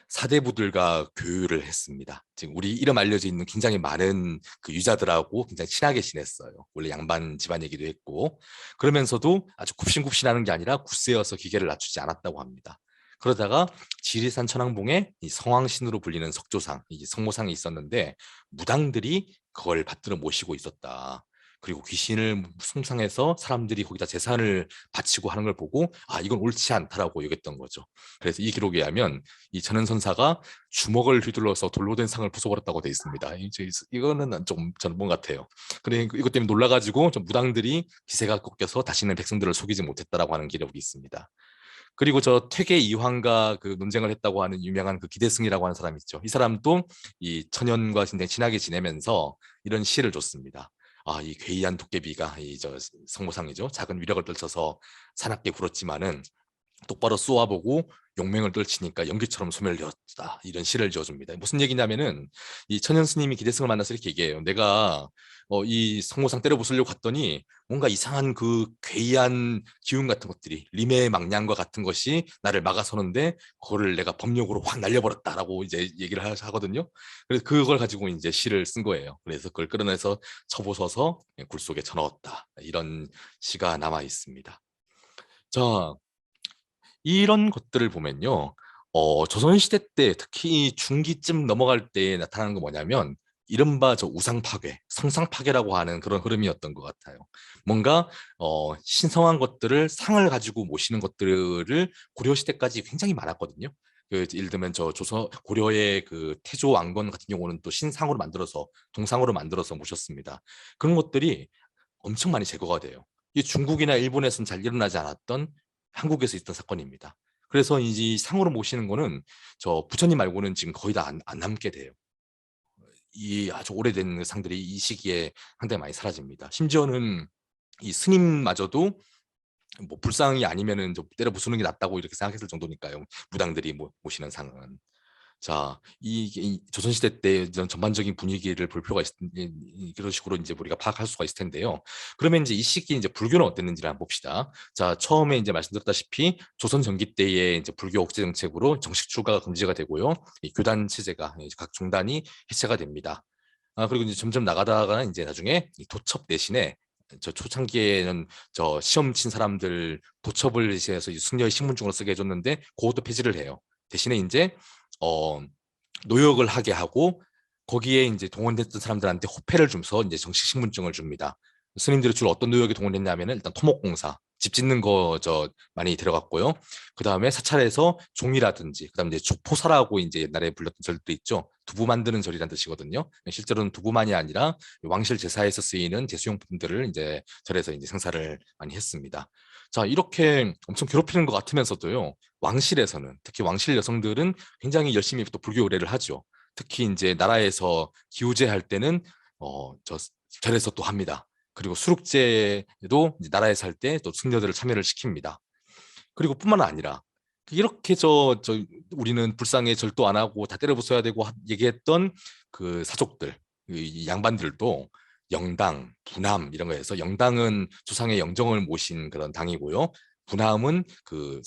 사대부들과 교류를 했습니다. 지금 우리 이름 알려져 있는 굉장히 많은 그 유자들하고 굉장히 친하게 지냈어요. 원래 양반 집안이기도 했고, 그러면서도 아주 굽신굽신하는 게 아니라 굳세어서 기계를 낮추지 않았다고 합니다. 그러다가 지리산 천왕봉에 이 성왕신으로 불리는 석조상, 이 성모상이 있었는데 무당들이 그걸 받들어 모시고 있었다. 그리고 귀신을 숭상해서 사람들이 거기다 재산을 바치고 하는 걸 보고 아 이건 옳지 않다라고 여겼던 거죠. 그래서 이 기록에 의하면 이 전은선사가 주먹을 휘둘러서 돌로 된 상을 부숴버렸다고 돼 있습니다. 이거는 좀 전문 같아요. 그래 이것 때문에 놀라가지고 좀 무당들이 기세가 꺾여서 다시는 백성들을 속이지 못했다라고 하는 기록이 있습니다. 그리고 저 퇴계 이황과 그 논쟁을 했다고 하는 유명한 그 기대승이라고 하는 사람 있죠. 이 사람도 이 천연과 굉장히 친하게 지내면서 이런 시를 줬습니다. 아, 이 괴이한 도깨비가 이 저 성모상이죠. 작은 위력을 떨쳐서 사납게 굴었지만은 똑바로 쏘아보고 용맹을 떨치니까 연기처럼 소멸되었다. 이런 시를 지어줍니다. 무슨 얘기냐면은 이 천연 스님이 기대승을 만나서 이렇게 얘기해요. 내가 이 성모상 때려 부수려고 갔더니 뭔가 이상한 그 괴이한 기운 같은 것들이 리메의 망량과 같은 것이 나를 막아서는데 그거를 내가 법력으로 확 날려버렸다라고 이제 얘기를 하거든요. 그래서 그걸 가지고 이제 시를 쓴 거예요. 그래서 그걸 끌어내서 쳐부숴서 굴 속에 쳐넣었다. 이런 시가 남아 있습니다. 자, 이런 것들을 보면요. 조선시대 때 특히 중기쯤 넘어갈 때 나타나는 거 뭐냐면 이른바 저 우상 파괴, 성상 파괴라고 하는 그런 흐름이었던 것 같아요. 뭔가 신성한 것들을 상을 가지고 모시는 것들을 고려 시대까지 굉장히 많았거든요. 그 예를 들면 저 조선 고려의 그 태조 왕건 같은 경우는 또 신상으로 만들어서 동상으로 만들어서 모셨습니다. 그런 것들이 엄청 많이 제거가 돼요. 이 중국이나 일본에서는 잘 일어나지 않았던 한국에서 있던 사건입니다. 그래서 이 상으로 모시는 거는 저 부처님 말고는 지금 거의 다 안 남게 돼요. 이 아주 오래된 상들이 이 시기에 상당히 많이 사라집니다. 심지어는 이 스님마저도 뭐 불상이 아니면은 좀 때려 부수는 게 낫다고 이렇게 생각했을 정도니까요. 무당들이 모시는 상은. 자, 이 조선시대 때 이런 전반적인 분위기를 볼 필요가 그런 식으로 이제 우리가 파악할 수가 있을 텐데요. 그러면 이제 이 시기 이제 불교는 어땠는지를 한번 봅시다. 자, 처음에 이제 말씀드렸다시피 조선 전기 때의 이제 불교 억제 정책으로 정식 출가가 금지가 되고요. 이 교단 체제가 이제 각 종단이 해체가 됩니다. 아, 그리고 이제 점점 나가다가 이제 나중에 이 도첩 대신에 저 초창기에는 저 시험 친 사람들 도첩을 해서 승려의 신분증으로 쓰게 해줬는데 그것도 폐지를 해요. 대신에 이제 어, 노역을 하게 하고 거기에 이제 동원됐던 사람들한테 호패를 주면서 이제 정식 신분증을 줍니다. 스님들이 주로 어떤 노역에 동원했냐면은 일단 토목공사, 집 짓는 거 저 많이 들어갔고요. 그 다음에 사찰에서 종이라든지, 그 다음에 이제 포사라고 이제 옛날에 불렸던 절도 있죠. 두부 만드는 절이라는 뜻이거든요. 실제로는 두부만이 아니라 왕실 제사에서 쓰이는 제수용품들을 이제 절에서 이제 생사를 많이 했습니다. 자, 이렇게 엄청 괴롭히는 것 같으면서도요. 왕실에서는 특히 왕실 여성들은 굉장히 열심히 또 불교 의례를 하죠. 특히 이제 나라에서 기우제 할 때는 저 절에서 또 합니다. 그리고 수록제도 나라에서 할 때 또 승려들을 참여를 시킵니다. 그리고 뿐만 아니라 이렇게 저 우리는 불상에 절도 안 하고 다 때려 부숴야 되고 얘기했던 그 사족들, 이 양반들도 영당, 부남 이런 거에서 영당은 조상의 영정을 모신 그런 당이고요. 부남은 그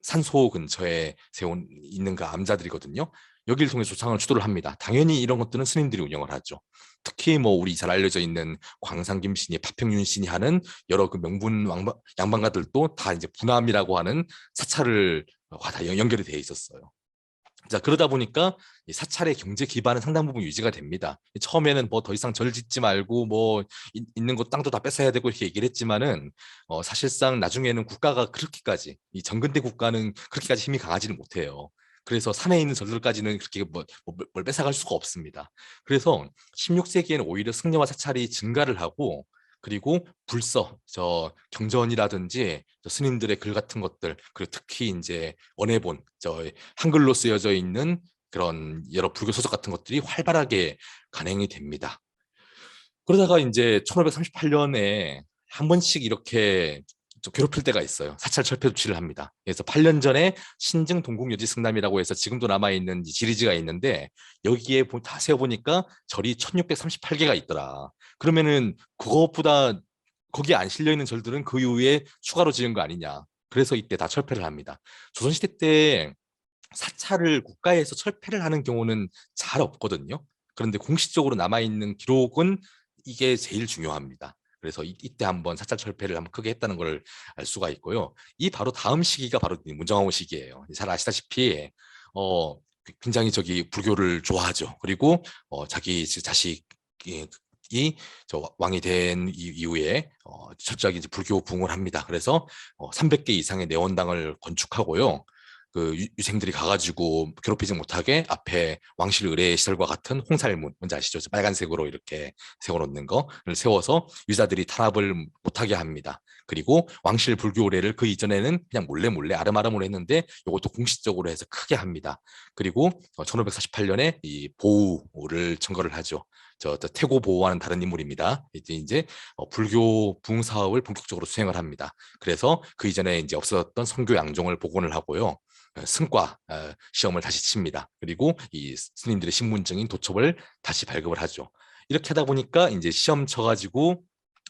산소 근처에 세운 있는 그 암자들이거든요. 여기를 통해 조상을 추도를 합니다. 당연히 이런 것들은 스님들이 운영을 하죠. 특히 뭐 우리 잘 알려져 있는 광산김신이, 파평윤신이 하는 여러 그 명분 양반가들도 다 이제 부남이라고 하는 사찰을 다 연결이 되어 있었어요. 자, 그러다 보니까 이 사찰의 경제 기반은 상당 부분 유지가 됩니다. 처음에는 뭐 더 이상 절 짓지 말고 뭐 있는 것 땅도 다 뺏어야 되고 이렇게 얘기를 했지만은 사실상 나중에는 국가가 그렇게까지 이 정근대 국가는 그렇게까지 힘이 강하지는 못해요. 그래서 산에 있는 절들까지는 그렇게 뭘 뺏어갈 수가 없습니다. 그래서 16세기에는 오히려 승려와 사찰이 증가를 하고 그리고 불서, 저 경전이라든지 저 스님들의 글 같은 것들, 그리고 특히 이제 원해본, 저 한글로 쓰여져 있는 그런 여러 불교 서적 같은 것들이 활발하게 간행이 됩니다. 그러다가 이제 1538년에 한 번씩 이렇게 좀 괴롭힐 때가 있어요. 사찰 철폐 조치를 합니다. 그래서 8년 전에 신증 동국여지 승남이라고 해서 지금도 남아있는 지리지가 있는데 여기에 다 세어보니까 절이 1638개가 있더라. 그러면은 그것보다 거기에 안 실려있는 절들은 그 이후에 추가로 지은 거 아니냐. 그래서 이때 다 철폐를 합니다. 조선시대 때 사찰을 국가에서 철폐를 하는 경우는 잘 없거든요. 그런데 공식적으로 남아있는 기록은 이게 제일 중요합니다. 그래서 이때 한번 사찰 철폐를 한번 크게 했다는 걸 알 수가 있고요. 이 바로 다음 시기가 바로 문정왕후 시기예요. 잘 아시다시피 굉장히 저기 불교를 좋아하죠. 그리고 자기 자식이 저 왕이 된 이후에 철저하게 이제 불교 부흥을 합니다. 그래서 300개 이상의 내원당을 건축하고요. 그 유생들이 가가지고 괴롭히지 못하게 앞에 왕실 의례 시설과 같은 홍살문, 뭔지 아시죠? 빨간색으로 이렇게 세워놓는 거를 세워서 유자들이 탄압을 못하게 합니다. 그리고 왕실 불교 의례를 그 이전에는 그냥 몰래 몰래 아름아름으로 했는데 이것도 공식적으로 해서 크게 합니다. 그리고 1548년에 이 보우를 청거를 하죠. 저 태고 보우와는 다른 인물입니다. 이제 불교 부흥 사업을 본격적으로 수행을 합니다. 그래서 그 이전에 이제 없었던 선교 양종을 복원을 하고요. 승과 시험을 다시 칩니다. 그리고 이 스님들의 신분증인 도첩을 다시 발급을 하죠. 이렇게 하다 보니까 이제 시험 쳐가지고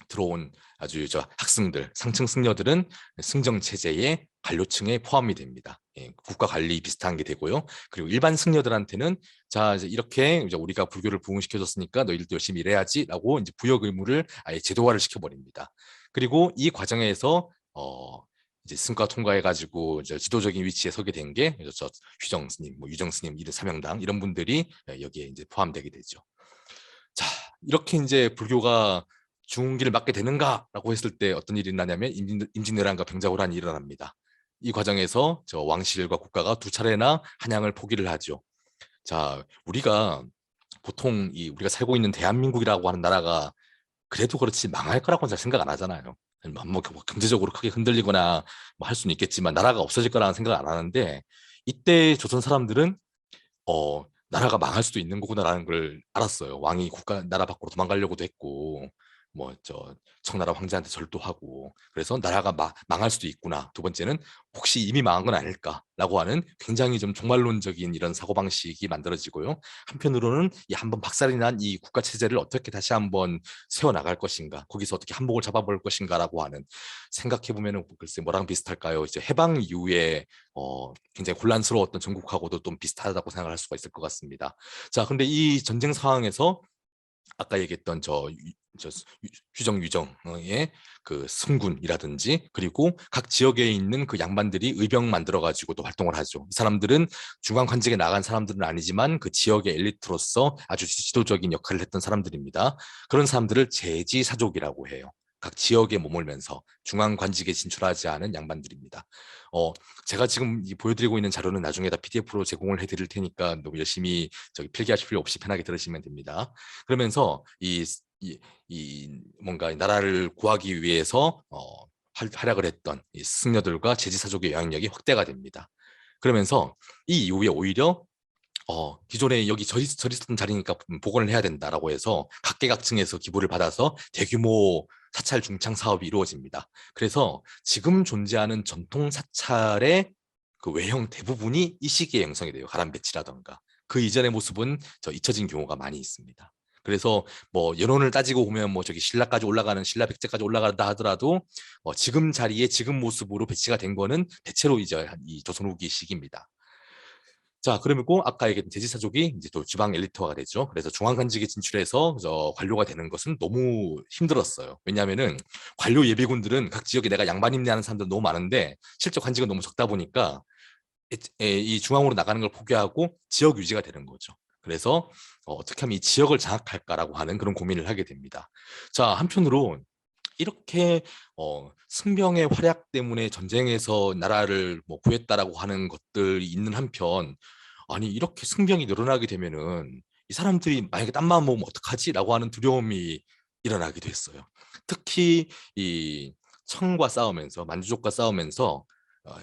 들어온 아주 저 학생들, 상층 승려들은 승정 체제의 관료층에 포함이 됩니다. 예, 국가 관리 비슷한 게 되고요. 그리고 일반 승려들한테는 자 이제 이렇게 이제 우리가 불교를 부흥시켜줬으니까 너희들도 열심히 일해야지라고 이제 부역 의무를 아예 제도화를 시켜버립니다. 그리고 이 과정에서 이제 승과 통과해가지고 이제 지도적인 위치에 서게 된 게 저 휴정 스님, 뭐 유정 스님, 이런 사명당 이런 분들이 여기에 이제 포함되게 되죠. 자, 이렇게 이제 불교가 중기를 맞게 되는가라고 했을 때 어떤 일이 나냐면 임진왜란과 병자호란이 일어납니다. 이 과정에서 저 왕실과 국가가 두 차례나 한양을 포기를 하죠. 자, 우리가 보통 우리가 살고 있는 대한민국이라고 하는 나라가 그래도 그렇지 망할 거라고는 잘 생각 안 하잖아요. 뭐 경제적으로 크게 흔들리거나 뭐 할 수는 있겠지만 나라가 없어질 거라는 생각 안 하는데 이때 조선 사람들은 나라가 망할 수도 있는 거구나라는 걸 알았어요. 왕이 나라 밖으로 도망가려고도 했고, 뭐, 청나라 황제한테 절도하고, 그래서 나라가 망할 수도 있구나. 두 번째는 혹시 이미 망한 건 아닐까라고 하는 굉장히 좀 종말론적인 이런 사고방식이 만들어지고요. 한편으로는 이 한번 박살이 난 이 국가 체제를 어떻게 다시 한번 세워나갈 것인가, 거기서 어떻게 한복을 잡아볼 것인가라고 하는 생각해보면 글쎄 뭐랑 비슷할까요? 이제 해방 이후에 굉장히 혼란스러웠던 전국하고도 좀 비슷하다고 생각할 수가 있을 것 같습니다. 자, 근데 이 전쟁 상황에서 아까 얘기했던 저 휴정 유정의 그 승군이라든지 그리고 각 지역에 있는 그 양반들이 의병 만들어 가지고 또 활동을 하죠. 이 사람들은 중앙 관직에 나간 사람들은 아니지만 그 지역의 엘리트로서 아주 지도적인 역할을 했던 사람들입니다. 그런 사람들을 제지사족이라고 해요. 각 지역에 머물면서 중앙 관직에 진출하지 않은 양반들입니다. 제가 지금 보여드리고 있는 자료는 나중에 다 PDF로 제공을 해드릴 테니까 너무 열심히 필기하실 필요 없이 편하게 들으시면 됩니다. 그러면서 뭔가 나라를 구하기 위해서 활약을 했던 이 승려들과 제지사족의 영향력이 확대가 됩니다. 그러면서 이 이후에 오히려 기존에 여기 절 있었던 자리니까 복원을 해야 된다라고 해서 각계각층에서 기부를 받아서 대규모 사찰 중창 사업이 이루어집니다. 그래서 지금 존재하는 전통 사찰의 그 외형 대부분이 이 시기에 형성이 돼요. 가람배치라던가. 그 이전의 모습은 잊혀진 경우가 많이 있습니다. 그래서 뭐 연원을 따지고 보면 뭐 저기 신라까지 올라가는 신라 백제까지 올라간다 하더라도 지금 자리에 지금 모습으로 배치가 된 거는 대체로 이제 이 조선 후기 시기입니다. 자, 그러고 아까 얘기했던 제지사족이 이제 또 지방 엘리트화가 되죠. 그래서 중앙관직에 진출해서 관료가 되는 것은 너무 힘들었어요. 왜냐하면은 관료 예비군들은 각 지역에 내가 양반 임대하는 사람들 너무 많은데 실제 관직은 너무 적다 보니까 이 중앙으로 나가는 걸 포기하고 지역 유지가 되는 거죠. 그래서 어떻게 하면 이 지역을 장악할까라고 하는 그런 고민을 하게 됩니다. 자, 한편으로 이렇게 승병의 활약 때문에 전쟁에서 나라를 뭐 구했다라고 하는 것들이 있는 한편 아니 이렇게 승병이 늘어나게 되면은 이 사람들이 만약에 딴 마음 먹으면 어떡하지라고 하는 두려움이 일어나기도 했어요. 특히 이 청과 싸우면서 만주족과 싸우면서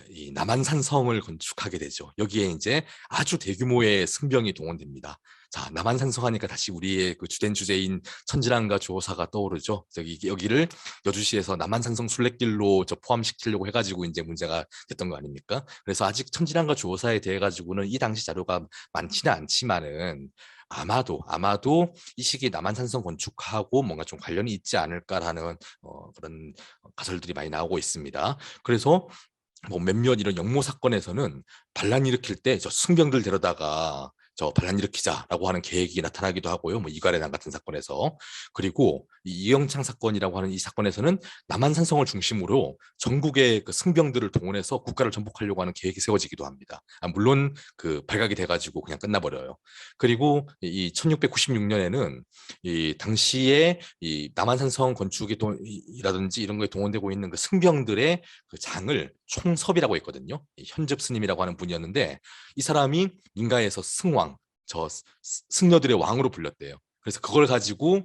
이 남한산 성을 건축하게 되죠. 여기에 이제 아주 대규모의 승병이 동원됩니다. 자, 남한산성 하니까 다시 우리의 그 주된 주제인 천지랑과 주호사가 떠오르죠. 여기를 여주시에서 남한산성 순례길로 포함시키려고 해가지고 이제 문제가 됐던 거 아닙니까? 그래서 아직 천지랑과 주호사에 대해 가지고는 이 당시 자료가 많지는 않지만은 아마도 이 시기에 남한산성 건축하고 뭔가 좀 관련이 있지 않을까라는 그런 가설들이 많이 나오고 있습니다. 그래서 뭐 몇몇 이런 역모 사건에서는 반란 일으킬 때 저 승병들 데려다가 저 반란 일으키자라고 하는 계획이 나타나기도 하고요. 뭐 이괄해난 같은 사건에서. 그리고 이 이영창 사건이라고 하는 이 사건에서는 남한산성을 중심으로 전국의 그 승병들을 동원해서 국가를 전복하려고 하는 계획이 세워지기도 합니다. 물론 그 발각이 돼가지고 그냥 끝나버려요. 그리고 이 1696년에는 이 당시에 이 남한산성 건축이라든지 이런 거에 동원되고 있는 그 승병들의 그 장을 총섭이라고 했거든요. 현접 스님이라고 하는 분이었는데 이 사람이 민가에서 승왕, 승려들의 왕으로 불렸대요. 그래서 그걸 가지고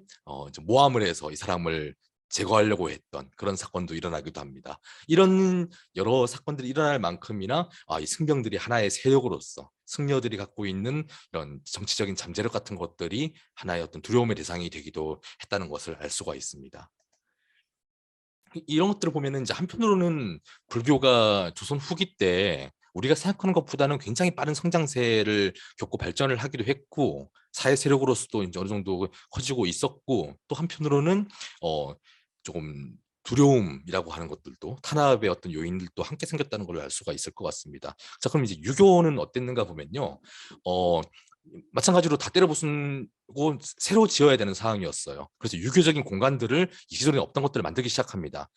모함을 해서 이 사람을 제거하려고 했던 그런 사건도 일어나기도 합니다. 이런 여러 사건들이 일어날 만큼이나 이 승병들이 하나의 세력으로서 승려들이 갖고 있는 이런 정치적인 잠재력 같은 것들이 하나의 어떤 두려움의 대상이 되기도 했다는 것을 알 수가 있습니다. 이런 것들을 보면은 이제 한편으로는 불교가 조선 후기 때 우리가 생각하는 것보다는 굉장히 빠른 성장세를 겪고 발전을 하기도 했고 사회 세력으로서도 이제 어느 정도 커지고 있었고 또 한편으로는 조금 두려움이라고 하는 것들도 탄압의 어떤 요인들도 함께 생겼다는 걸 알 수가 있을 것 같습니다. 자, 그럼 이제 유교는 어땠는가 보면요. 마찬가지로 다 때려 부수고 새로 지어야 되는 상황이었어요. 그래서 유교적인 공간들을 기존에 없던 것들을 만들기 시작합니다.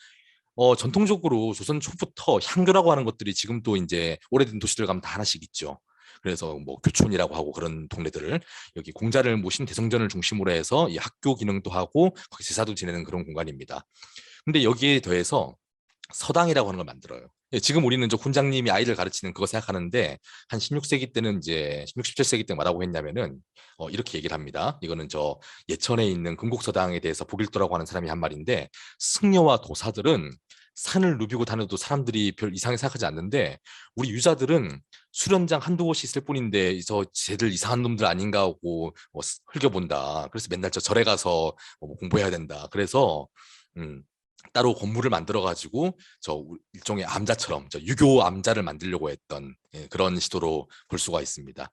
전통적으로 조선 초부터 향교라고 하는 것들이 지금도 이제 오래된 도시들 가면 다 하나씩 있죠. 그래서 뭐 교촌이라고 하고 그런 동네들을 여기 공자를 모신 대성전을 중심으로 해서 이 학교 기능도 하고 거기 제사도 지내는 그런 공간입니다. 근데 여기에 더해서 서당이라고 하는 걸 만들어요. 지금 우리는 저 훈장님이 아이를 가르치는 그거 생각하는데 한 16세기 때는 이제 16, 17세기 때 뭐라고 했냐면은 이렇게 얘기를 합니다. 이거는 저 예천에 있는 금곡서당에 대해서 복일도라고 하는 사람이 한 말인데 승려와 도사들은 산을 누비고 다녀도 사람들이 별 이상하게 생각하지 않는데 우리 유자들은 수련장 한두 곳이 있을 뿐인데 저 쟤들 이상한 놈들 아닌가 하고 흘겨본다. 그래서 맨날 저 절에 가서 공부해야 된다. 그래서 따로 건물을 만들어 가지고 저 일종의 암자처럼 저 유교 암자를 만들려고 했던 그런 시도로 볼 수가 있습니다.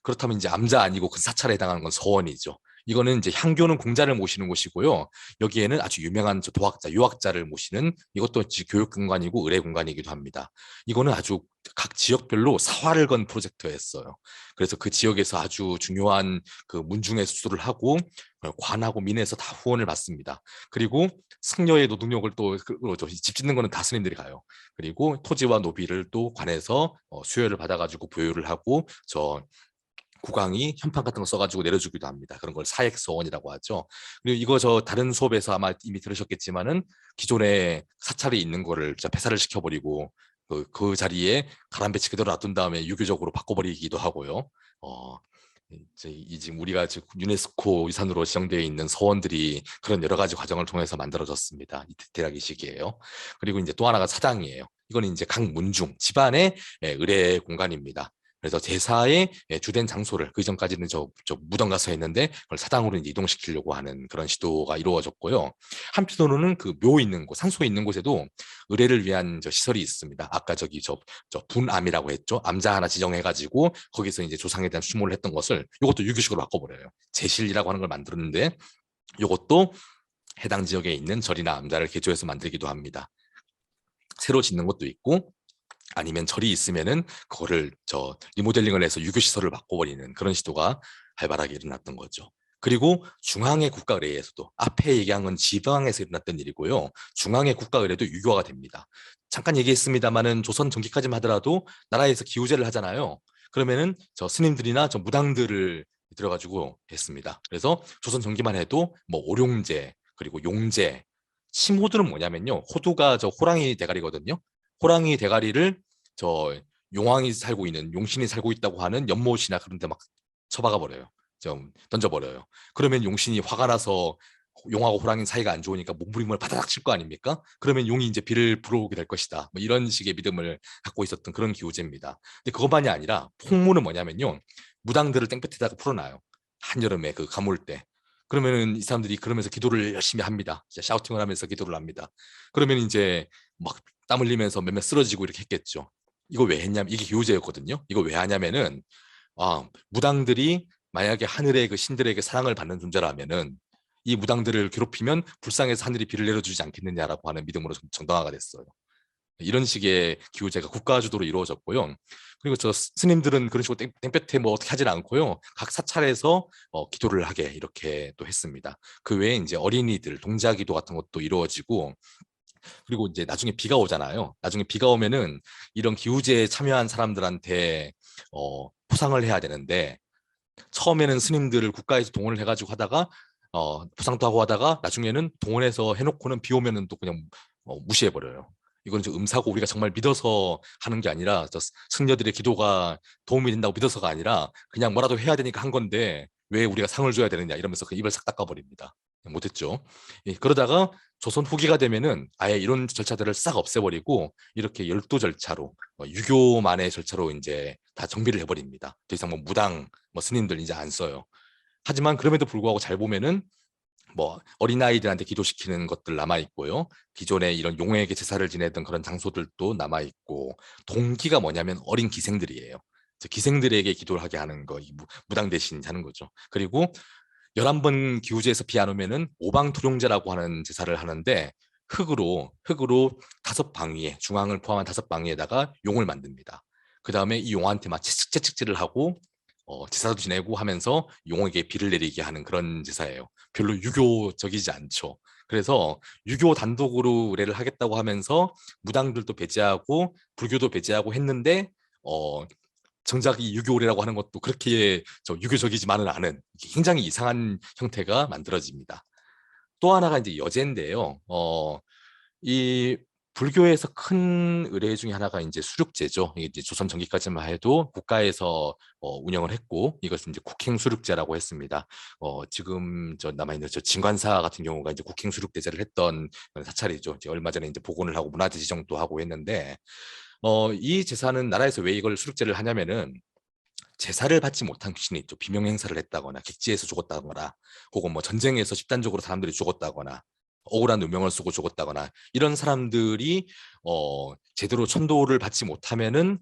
그렇다면 이제 암자 아니고 그 사찰에 해당하는 건 서원이죠. 이거는 이제 향교는 공자를 모시는 곳이고요. 여기에는 아주 유명한 도학자, 유학자를 모시는 이것도 교육 공간이고 의례 공간이기도 합니다. 이거는 아주 각 지역별로 사활을 건 프로젝트였어요. 그래서 그 지역에서 아주 중요한 그 문중의 수술을 하고 관하고 민에서 다 후원을 받습니다. 그리고 승려의 노동력을 또 집 짓는 거는 다 스님들이 가요. 그리고 토지와 노비를 또 관에서 수여를 받아가지고 보유를 하고 국왕이 현판 같은 거 써가지고 내려주기도 합니다. 그런 걸 사액서원이라고 하죠. 그리고 이거 저 다른 수업에서 아마 이미 들으셨겠지만은 기존에 사찰이 있는 거를 진짜 폐사를 시켜버리고 그 자리에 가람배치 그대로 놔둔 다음에 유교적으로 바꿔버리기도 하고요. 지금 우리가 지금 유네스코 유산으로 지정되어 있는 서원들이 그런 여러 가지 과정을 통해서 만들어졌습니다. 이 대략 이 시기예요. 그리고 이제 또 하나가 사당이에요. 이거는 이제 각 문중 집안의 의례 공간입니다. 그래서 제사의 주된 장소를 그 이전까지는 저 무덤 가서 했는데 그걸 사당으로 이제 이동시키려고 하는 그런 시도가 이루어졌고요. 한편으로는 그 묘 있는 곳, 상소 있는 곳에도 의례를 위한 시설이 있습니다. 아까 저 분암이라고 했죠. 암자 하나 지정해가지고 거기서 이제 조상에 대한 수모를 했던 것을 이것도 유교식으로 바꿔버려요. 제실이라고 하는 걸 만들었는데 이것도 해당 지역에 있는 절이나 암자를 개조해서 만들기도 합니다. 새로 짓는 것도 있고 아니면 절이 있으면은 그거를 리모델링을 해서 유교 시설을 바꿔버리는 그런 시도가 활발하게 일어났던 거죠. 그리고 중앙의 국가의례에서도 앞에 얘기한 건 지방에서 일어났던 일이고요. 중앙의 국가의례도 유교화가 됩니다. 잠깐 얘기했습니다만은 조선 전기까지만 하더라도 나라에서 기우제를 하잖아요. 그러면은 저 스님들이나 저 무당들을 들어가지고 했습니다. 그래서 조선 전기만 해도 뭐 오룡제 그리고 용제 심호두는 뭐냐면요. 호두가 저 호랑이 대가리거든요. 호랑이 대가리를 용왕이 살고 있는 용신이 살고 있다고 하는 연못이나 그런 데 막 처박아 버려요. 좀 던져 버려요. 그러면 용신이 화가 나서 용하고 호랑이 사이가 안 좋으니까 몸부림을 바다닥 칠 거 아닙니까? 그러면 용이 이제 비를 불어오게 될 것이다. 뭐 이런 식의 믿음을 갖고 있었던 그런 기우제입니다. 근데 그것만이 아니라 폭무는 뭐냐면요. 무당들을 땡볕에다가 풀어놔요. 한여름에 그 가물 때. 그러면은 이 사람들이 그러면서 기도를 열심히 합니다. 진짜 샤우팅을 하면서 기도를 합니다. 그러면 이제 막 땀 흘리면서 몇몇 쓰러지고 이렇게 했겠죠. 이거 왜 했냐면 이게 교제였거든요. 이거 왜 하냐면은 무당들이 만약에 하늘의 그 신들에게 사랑을 받는 존재라면은 이 무당들을 괴롭히면 불쌍해서 하늘이 비를 내려주지 않겠느냐라고 하는 믿음으로 정당화가 됐어요. 이런 식의 기후제가 국가 주도로 이루어졌고요. 그리고 저 스님들은 그런 식으로 땡볕에 뭐 어떻게 하진 않고요. 각 사찰에서 기도를 하게 이렇게 또 했습니다. 그 외에 이제 어린이들 동자 기도 같은 것도 이루어지고, 그리고 이제 나중에 비가 오잖아요. 나중에 비가 오면은 이런 기후제에 참여한 사람들한테 포상을 해야 되는데, 처음에는 스님들을 국가에서 동원을 해가지고 하다가 포상도 하고 하다가 나중에는 동원해서 해놓고는 비 오면은 또 그냥 무시해버려요. 이건 좀 음사고 우리가 정말 믿어서 하는 게 아니라 저 승려들의 기도가 도움이 된다고 믿어서가 아니라 그냥 뭐라도 해야 되니까 한 건데 왜 우리가 상을 줘야 되느냐 이러면서 그 입을 싹 닦아버립니다. 못했죠. 예, 그러다가 조선 후기가 되면은 아예 이런 절차들을 싹 없애버리고 이렇게 열도 절차로 유교만의 절차로 이제 다 정비를 해버립니다. 더 이상 뭐 무당 뭐 스님들 이제 안 써요. 하지만 그럼에도 불구하고 잘 보면은 뭐 어린아이들한테 기도시키는 것들 남아 있고요. 기존에 이런 용에게 제사를 지내던 그런 장소들도 남아 있고, 동기가 뭐냐면 어린 기생들이에요. 기생들에게 기도를 하게 하는 거, 무당 대신 하는 거죠. 그리고 11번 기우제에서 비 안 오면은 오방토룡제라고 하는 제사를 하는데, 흙으로 5방위에, 중앙을 포함한 5방위에다가 용을 만듭니다. 그 다음에 이 용한테 막 채찍질을 하고 제사도 지내고 하면서 용에게 비를 내리게 하는 그런 제사예요. 별로 유교적이지 않죠. 그래서 유교 단독으로 의뢰를 하겠다고 하면서 무당들도 배제하고 불교도 배제하고 했는데 어, 정작 이 유교 의례라고 하는 것도 그렇게 유교적이지만은 않은 굉장히 이상한 형태가 만들어집니다. 또 하나가 이제 여제인데요. 이 불교에서 큰 의례 중에 하나가 이제 수륙제죠. 이게 이제 조선 전기까지만 해도 국가에서 운영을 했고, 이것은 이제 국행수륙제라고 했습니다. 지금 저 남아있는 저 진관사 같은 경우가 이제 국행수륙제제를 했던 사찰이죠. 이제 얼마 전에 이제 복원을 하고 문화재 지정도 하고 했는데, 이 제사는 나라에서 왜 이걸 수륙제를 하냐면은 제사를 받지 못한 귀신이 있죠. 비명 행사를 했다거나 객지에서 죽었다거나 혹은 뭐 전쟁에서 집단적으로 사람들이 죽었다거나 억울한 누명을 쓰고 죽었다거나 이런 사람들이 제대로 천도를 받지 못하면은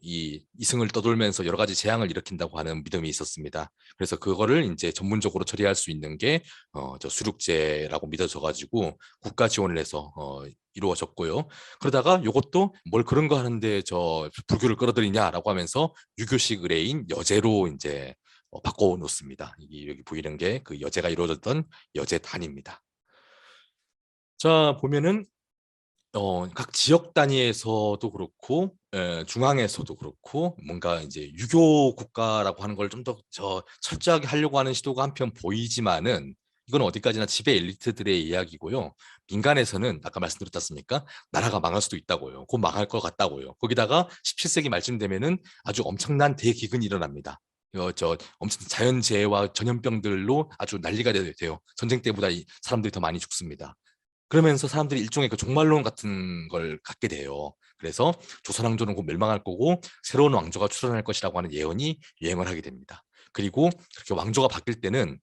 이 이승을 떠돌면서 여러 가지 재앙을 일으킨다고 하는 믿음이 있었습니다. 그래서 그거를 이제 전문적으로 처리할 수 있는 게 저 수륙제라고 믿어져 가지고 국가 지원을 해서 이루어졌고요. 그러다가 이것도 뭘 그런 거 하는데 저 불교를 끌어들이냐라고 하면서 유교식 의례인 여제로 이제 바꿔 놓습니다. 여기 보이는 게 그 여제가 이루어졌던 여제단입니다. 자, 보면은 각 지역 단위에서도 그렇고 중앙에서도 그렇고 뭔가 이제 유교 국가라고 하는 걸 좀 더 철저하게 하려고 하는 시도가 한편 보이지만은 이건 어디까지나 지배 엘리트들의 이야기고요. 민간에서는 아까 말씀드렸지 않습니까? 나라가 망할 수도 있다고요. 곧 망할 것 같다고요. 거기다가 17세기 말쯤 되면은 아주 엄청난 대기근이 일어납니다. 엄청 자연재해와 전염병들로 아주 난리가 돼요. 전쟁 때보다 사람들이 더 많이 죽습니다. 그러면서 사람들이 일종의 그 종말론 같은 걸 갖게 돼요. 그래서 조선 왕조는 곧 멸망할 거고 새로운 왕조가 출현할 것이라고 하는 예언이 유행을 하게 됩니다. 그리고 그렇게 왕조가 바뀔 때는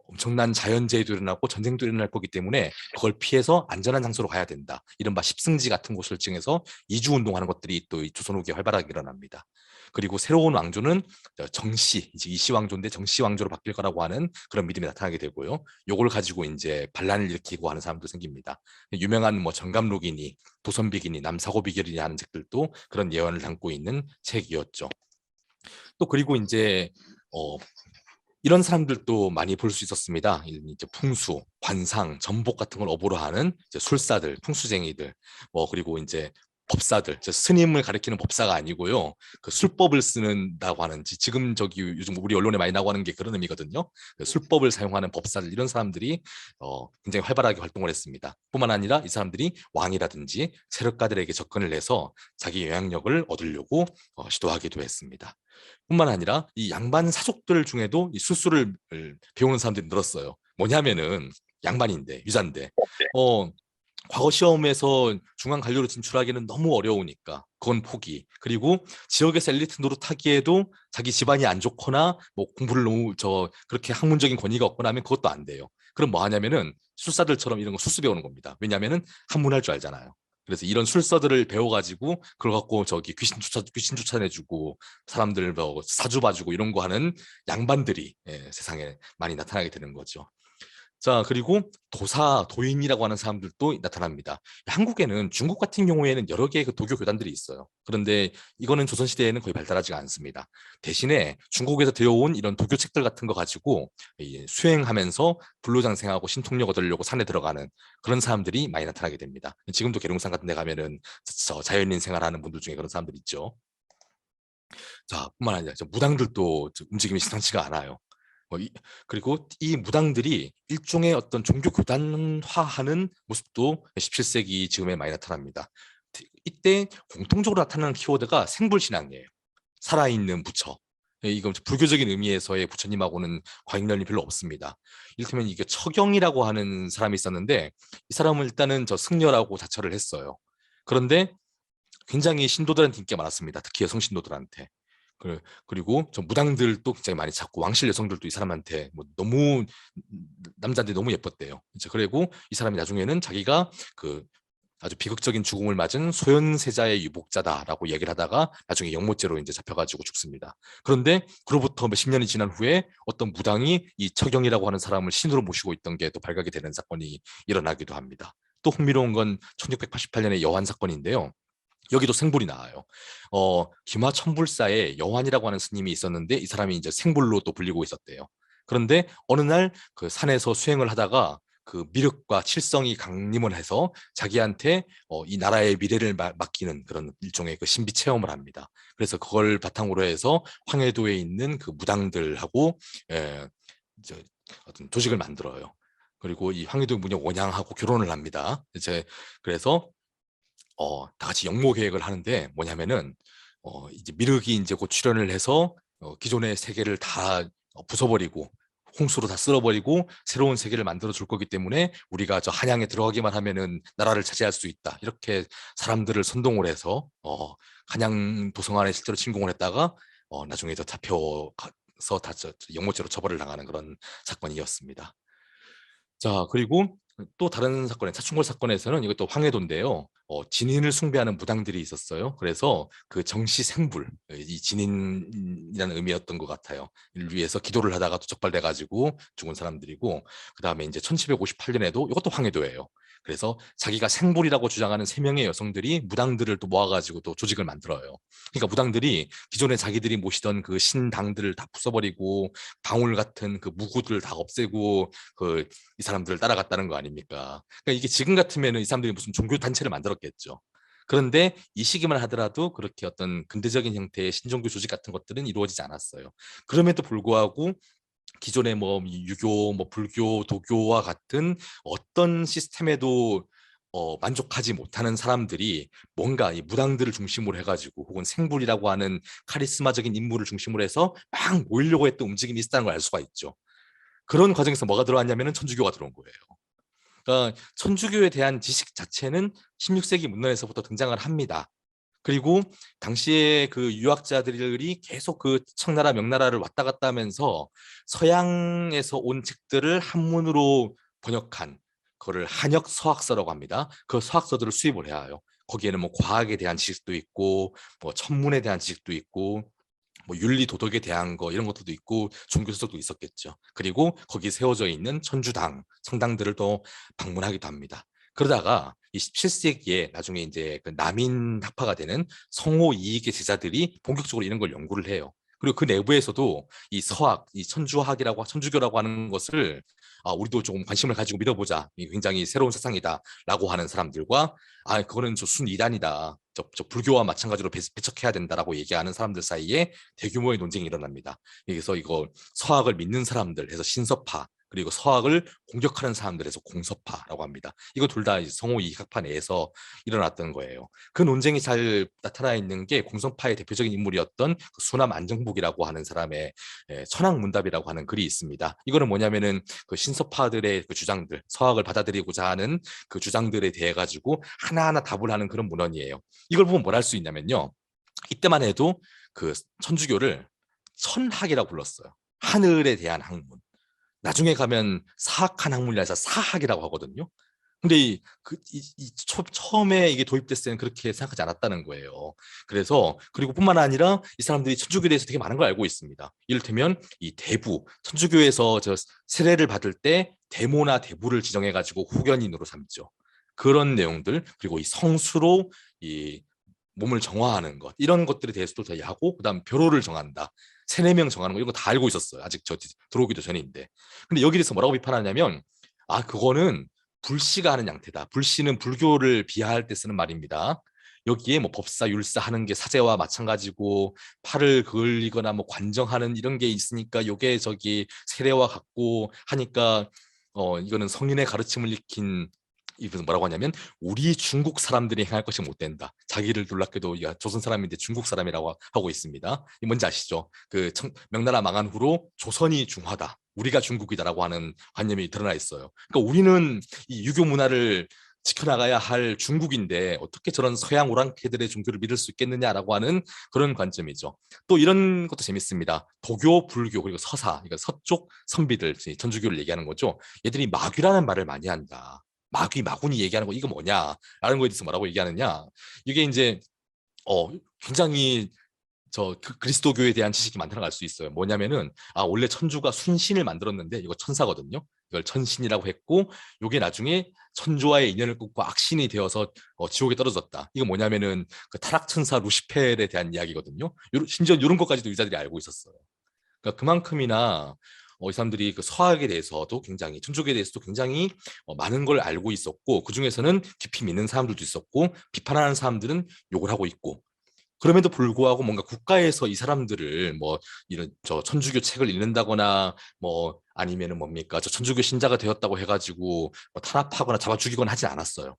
엄청난 자연재해도 일어나고 전쟁도 일어날 거기 때문에 그걸 피해서 안전한 장소로 가야 된다. 이른바 십승지 같은 곳을 정해서 이주 운동하는 것들이 또 조선 후기에 활발하게 일어납니다. 그리고 새로운 왕조는 정씨, 이제 이씨 왕조인데 정씨 왕조로 바뀔 거라고 하는 그런 믿음이 나타나게 되고요. 요걸 가지고 이제 반란을 일으키고 하는 사람도 생깁니다. 유명한 뭐 정감록이니 도선비기니 남사고비결이니 하는 책들도 그런 예언을 담고 있는 책이었죠. 또 그리고 이제 어, 이런 사람들도 많이 볼 수 있었습니다. 이제 풍수, 관상, 전복 같은 걸 업으로 하는 이제 술사들, 풍수쟁이들, 뭐 그리고 이제 법사들, 스님을 가리키는 법사가 아니고요. 그 술법을 쓰는다고 하는 지금 저기 요즘 우리 언론에 많이 나오고 하는 게 그런 의미거든요. 그 술법을 사용하는 법사들 이런 사람들이 굉장히 활발하게 활동을 했습니다. 뿐만 아니라 이 사람들이 왕이라든지 세력가들에게 접근을 해서 자기 영향력을 얻으려고 시도하기도 했습니다. 뿐만 아니라 이 양반 사족들 중에도 이 술수를 배우는 사람들이 늘었어요. 뭐냐면은 양반인데 유자인데 어 과거 시험에서 중간 관료로 진출하기는 너무 어려우니까 그건 포기. 그리고 지역에서 엘리트 노릇하기에도 자기 집안이 안 좋거나 뭐 공부를 너무 그렇게 학문적인 권위가 없거나 하면 그것도 안 돼요. 그럼 뭐 하냐면은 술사들처럼 이런 거 수습 배우는 겁니다. 왜냐면은 한문할 줄 알잖아요. 그래서 이런 술서들을 배워가지고 그걸 갖고 저기 귀신 쫓아내주고 사람들 뭐 사주 봐주고 이런 거 하는 양반들이 세상에 많이 나타나게 되는 거죠. 자, 그리고 도인이라고 하는 사람들도 나타납니다. 한국에는 중국 같은 경우에는 여러 개의 그 도교 교단들이 있어요. 그런데 이거는 조선시대에는 거의 발달하지가 않습니다. 대신에 중국에서 들여온 이런 도교 책들 같은 거 가지고 수행하면서 불로장생하고 신통력 얻으려고 산에 들어가는 그런 사람들이 많이 나타나게 됩니다. 지금도 계룡산 같은 데 가면은 자연인 생활하는 분들 중에 그런 사람들 있죠. 자, 뿐만 아니라 무당들도 움직임이 심상치가 않아요. 어, 이- 그리고 이 무당들이 일종의 어떤 종교 교단화하는 모습도 17세기 즈음에 많이 나타납니다. 이때 공통적으로 나타나는 키워드가 생불신앙이에요. 살아있는 부처. 이건 불교적인 의미에서의 부처님하고는 관련이 별로 없습니다. 이를테면 이게 처경이라고 하는 사람이 있었는데 이 사람은 일단은 승려라고 자처를 했어요. 그런데 굉장히 신도들한테 인기가 많았습니다. 특히 여성 신도들한테. 그리고 저 무당들도 굉장히 많이 찾고 왕실 여성들도 이 사람한테 뭐 너무 남자한테 너무 예뻤대요. 이제 그리고 이 사람이 나중에는 자기가 그 아주 비극적인 죽음을 맞은 소현세자의 유복자다라고 얘기를 하다가 나중에 영모죄로 이제 잡혀가지고 죽습니다. 그런데 그로부터 몇십 년이 지난 후에 어떤 무당이 이 처경이라고 하는 사람을 신으로 모시고 있던 게 또 발각이 되는 사건이 일어나기도 합니다. 또 흥미로운 건 1688년의 여환 사건인데요. 여기도 생불이 나와요. 기마천불사에 여환이라고 하는 스님이 있었는데 이 사람이 이제 생불로 또 불리고 있었대요. 그런데 어느 날 그 산에서 수행을 하다가 그 미륵과 칠성이 강림을 해서 자기한테 이 나라의 미래를 맡기는 그런 일종의 그 신비 체험을 합니다. 그래서 그걸 바탕으로 해서 황해도에 있는 그 무당들하고 이제 어떤 조직을 만들어요. 그리고 이 황해도 문역 원양하고 결혼을 합니다. 이제 그래서 다 같이 영모 계획을 하는데 뭐냐면은 이제 미륵이 이제 곧 출현을 해서 기존의 세계를 다 부숴버리고 홍수로 다 쓸어버리고 새로운 세계를 만들어 줄 거기 때문에 우리가 저 한양에 들어가기만 하면은 나라를 차지할 수 있다. 이렇게 사람들을 선동을 해서 한양 도성안에 실제로 침공을 했다가 나중에 저 잡혀서 다 영모죄로 처벌을 당하는 그런 사건이었습니다. 자, 그리고 또 다른 사건에 차충골 사건에서는 이것도 황해도인데요. 진인을 숭배하는 무당들이 있었어요. 그래서 그 정시생불, 이 진인이라는 의미였던 것 같아요. 이를 위해서 기도를 하다가 또 적발돼가지고 죽은 사람들이고, 그 다음에 이제 1758년에도 이것도 황해도예요. 그래서 자기가 생불이라고 주장하는 세 명의 여성들이 무당들을 또 모아가지고 또 조직을 만들어요. 그러니까 무당들이 기존에 자기들이 모시던 그 신당들을 다 부숴버리고 방울 같은 그 무구들을 다 없애고 그 이 사람들을 따라갔다는 거 아닙니까? 그러니까 이게 지금 같으면은 이 사람들이 무슨 종교 단체를 만들었겠죠. 그런데 이 시기만 하더라도 그렇게 어떤 근대적인 형태의 신종교 조직 같은 것들은 이루어지지 않았어요. 그럼에도 불구하고 기존의 뭐 유교, 뭐 불교, 도교와 같은 어떤 시스템에도 만족하지 못하는 사람들이 뭔가 이 무당들을 중심으로 해가지고 혹은 생불이라고 하는 카리스마적인 인물을 중심으로 해서 막 모이려고 했던 움직임이 있다는 걸 알 수가 있죠. 그런 과정에서 뭐가 들어왔냐면은 천주교가 들어온 거예요. 그러니까 천주교에 대한 지식 자체는 16세기 문헌에서부터 등장을 합니다. 그리고 당시에 그 유학자들이 계속 그 청나라 명나라를 왔다 갔다 하면서 서양에서 온 책들을 한문으로 번역한 그거를 한역 서학서라고 합니다. 그 서학서들을 수입을 해야 해요. 거기에는 뭐 과학에 대한 지식도 있고 뭐 천문에 대한 지식도 있고 뭐 윤리 도덕에 대한 거 이런 것들도 있고 종교 서적도 있었겠죠. 그리고 거기 세워져 있는 천주당 성당들을 또 방문하기도 합니다. 그러다가 이 17세기에 나중에 이제 그 남인 학파가 되는 성호 이익의 제자들이 본격적으로 이런 걸 연구를 해요. 그리고 그 내부에서도 이 서학, 이 천주학이라고 천주교라고 하는 것을 우리도 조금 관심을 가지고 믿어보자. 굉장히 새로운 세상이다라고 하는 사람들과 그거는 저 순이단이다. 저 불교와 마찬가지로 배척해야 된다라고 얘기하는 사람들 사이에 대규모의 논쟁이 일어납니다. 여기서 이거 서학을 믿는 사람들 해서 신서파 그리고 서학을 공격하는 사람들에서 공서파라고 합니다. 이거 둘 다 성호 이학파 내에서 일어났던 거예요. 그 논쟁이 잘 나타나 있는 게 공성파의 대표적인 인물이었던 그 수남 안정복이라고 하는 사람의 천학문답이라고 하는 글이 있습니다. 이거는 뭐냐면은 그 신서파들의 그 주장들, 서학을 받아들이고자 하는 그 주장들에 대해 가지고 하나하나 답을 하는 그런 문헌이에요. 이걸 보면 뭘 할 수 있냐면요. 이때만 해도 그 천주교를 천학이라고 불렀어요. 하늘에 대한 학문. 나중에 가면 사학한 학문이라 해서 사학이라고 하거든요. 근데 처음에 이게 도입됐을 때는 그렇게 생각하지 않았다는 거예요. 그래서 그리고 뿐만 아니라 이 사람들이 천주교에 대해서 되게 많은 걸 알고 있습니다. 이를테면 이 대부, 천주교에서 저 세례를 받을 때 대모나 대부를 지정해 가지고 후견인으로 삼죠. 그런 내용들, 그리고 이 성수로 이 몸을 정화하는 것, 이런 것들에 대해서도 다 하고, 그다음 벼로를 정한다, 세네명 정하는 거, 이런 거 다 알고 있었어요. 아직 저 들어오기도 전인데. 근데 여기 대해서 뭐라고 비판하냐면, 아, 그거는 불씨가 하는 양태다. 불씨는 불교를 비하할 때 쓰는 말입니다. 여기에 뭐 법사, 율사 하는 게 사제와 마찬가지고, 팔을 그을리거나 뭐 관정하는 이런 게 있으니까 요게 저기 세례와 같고 하니까 이거는 성인의 가르침을 익힌, 이분 뭐라고 하냐면, 우리 중국 사람들이 행할 것이 못 된다. 자기를 놀랍게도 야, 조선 사람인데 중국 사람이라고 하고 있습니다. 이 뭔지 아시죠? 그 명나라 망한 후로 조선이 중화다, 우리가 중국이다라고 하는 관념이 드러나 있어요. 그러니까 우리는 이 유교 문화를 지켜나가야 할 중국인데 어떻게 저런 서양 오랑캐들의 종교를 믿을 수 있겠느냐라고 하는 그런 관점이죠. 또 이런 것도 재밌습니다. 도교, 불교, 그리고 서사, 그러니까 서쪽 선비들, 천주교를 얘기하는 거죠. 얘들이 마귀라는 말을 많이 한다. 마귀, 마군이 얘기하는 거 이거 뭐냐라는 거에 대해서 뭐라고 얘기하느냐. 이게 이제 어 굉장히 그리스도교에 대한 지식이 만들어갈 수 있어요. 뭐냐면은, 아, 원래 천주가 순신을 만들었는데 이거 천사거든요. 이걸 천신이라고 했고, 요게 나중에 천주와의 인연을 끊고 악신이 되어서 지옥에 떨어졌다. 이거 뭐냐면은 그 타락천사 루시펠에 대한 이야기거든요. 심지어 이런 것까지도 유자들이 알고 있었어요. 그러니까 그만큼이나 이 사람들이 그 서학에 대해서도 굉장히, 천주교에 대해서도 굉장히 많은 걸 알고 있었고, 그 중에서는 깊이 믿는 사람들도 있었고, 비판하는 사람들은 욕을 하고 있고. 그럼에도 불구하고 뭔가 국가에서 이 사람들을 뭐 이런 저 천주교 책을 읽는다거나 뭐 아니면은 뭡니까 저 천주교 신자가 되었다고 해가지고 뭐 탄압하거나 잡아 죽이거나 하진 않았어요.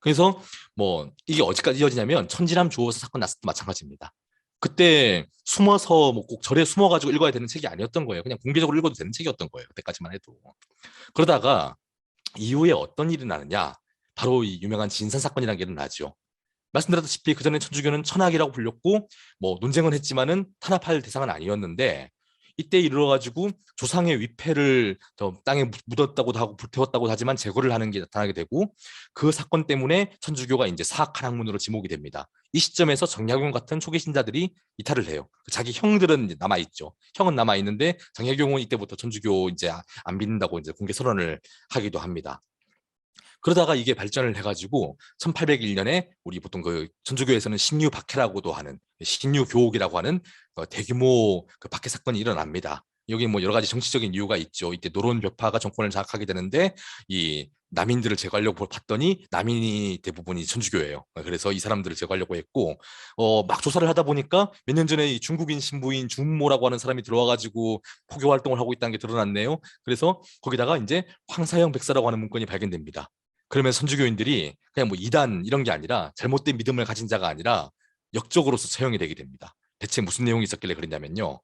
그래서 뭐 이게 어디까지 이어지냐면, 천지람 주호서 사건 났을 때 마찬가지입니다. 그때 숨어서 뭐 꼭 절에 숨어가지고 읽어야 되는 책이 아니었던 거예요. 그냥 공개적으로 읽어도 되는 책이었던 거예요. 그때까지만 해도. 그러다가 이후에 어떤 일이 나느냐, 바로 이 유명한 진산 사건이라는 게 일어나죠. 말씀드렸다시피 그전에 천주교는 천학이라고 불렸고 뭐 논쟁은 했지만은 탄압할 대상은 아니었는데, 이때 이르러가지고 조상의 위패를 저 땅에 묻었다고도 하고 불태웠다고 하지만 제거를 하는 게 나타나게 되고, 그 사건 때문에 천주교가 이제 사악한 학문으로 지목이 됩니다. 이 시점에서 정약용 같은 초기 신자들이 이탈을 해요. 자기 형들은 남아 있죠. 형은 남아 있는데 정약용은 이때부터 천주교 이제 안 믿는다고 이제 공개 선언을 하기도 합니다. 그러다가 이게 발전을 해가지고 1801년에 우리 보통 그 천주교에서는 신유 박해라고도 하는, 신유 교옥이라고 하는 대규모 그 박해 사건이 일어납니다. 여기 뭐 여러 가지 정치적인 이유가 있죠. 이때 노론벼파가 정권을 장악하게 되는데, 이 남인들을 제거하려고 봤더니 남인이 대부분이 천주교예요. 그래서 이 사람들을 제거하려고 했고, 막 조사를 하다 보니까 몇 년 전에 이 중국인 신부인 준모라고 하는 사람이 들어와가지고 포교 활동을 하고 있다는 게 드러났네요. 그래서 거기다가 이제 황사형 백사라고 하는 문건이 발견됩니다. 그러면 선주교인들이 그냥 뭐 이단 이런 게 아니라, 잘못된 믿음을 가진 자가 아니라 역적으로서 처형이 되게 됩니다. 대체 무슨 내용이 있었길래 그랬냐면요.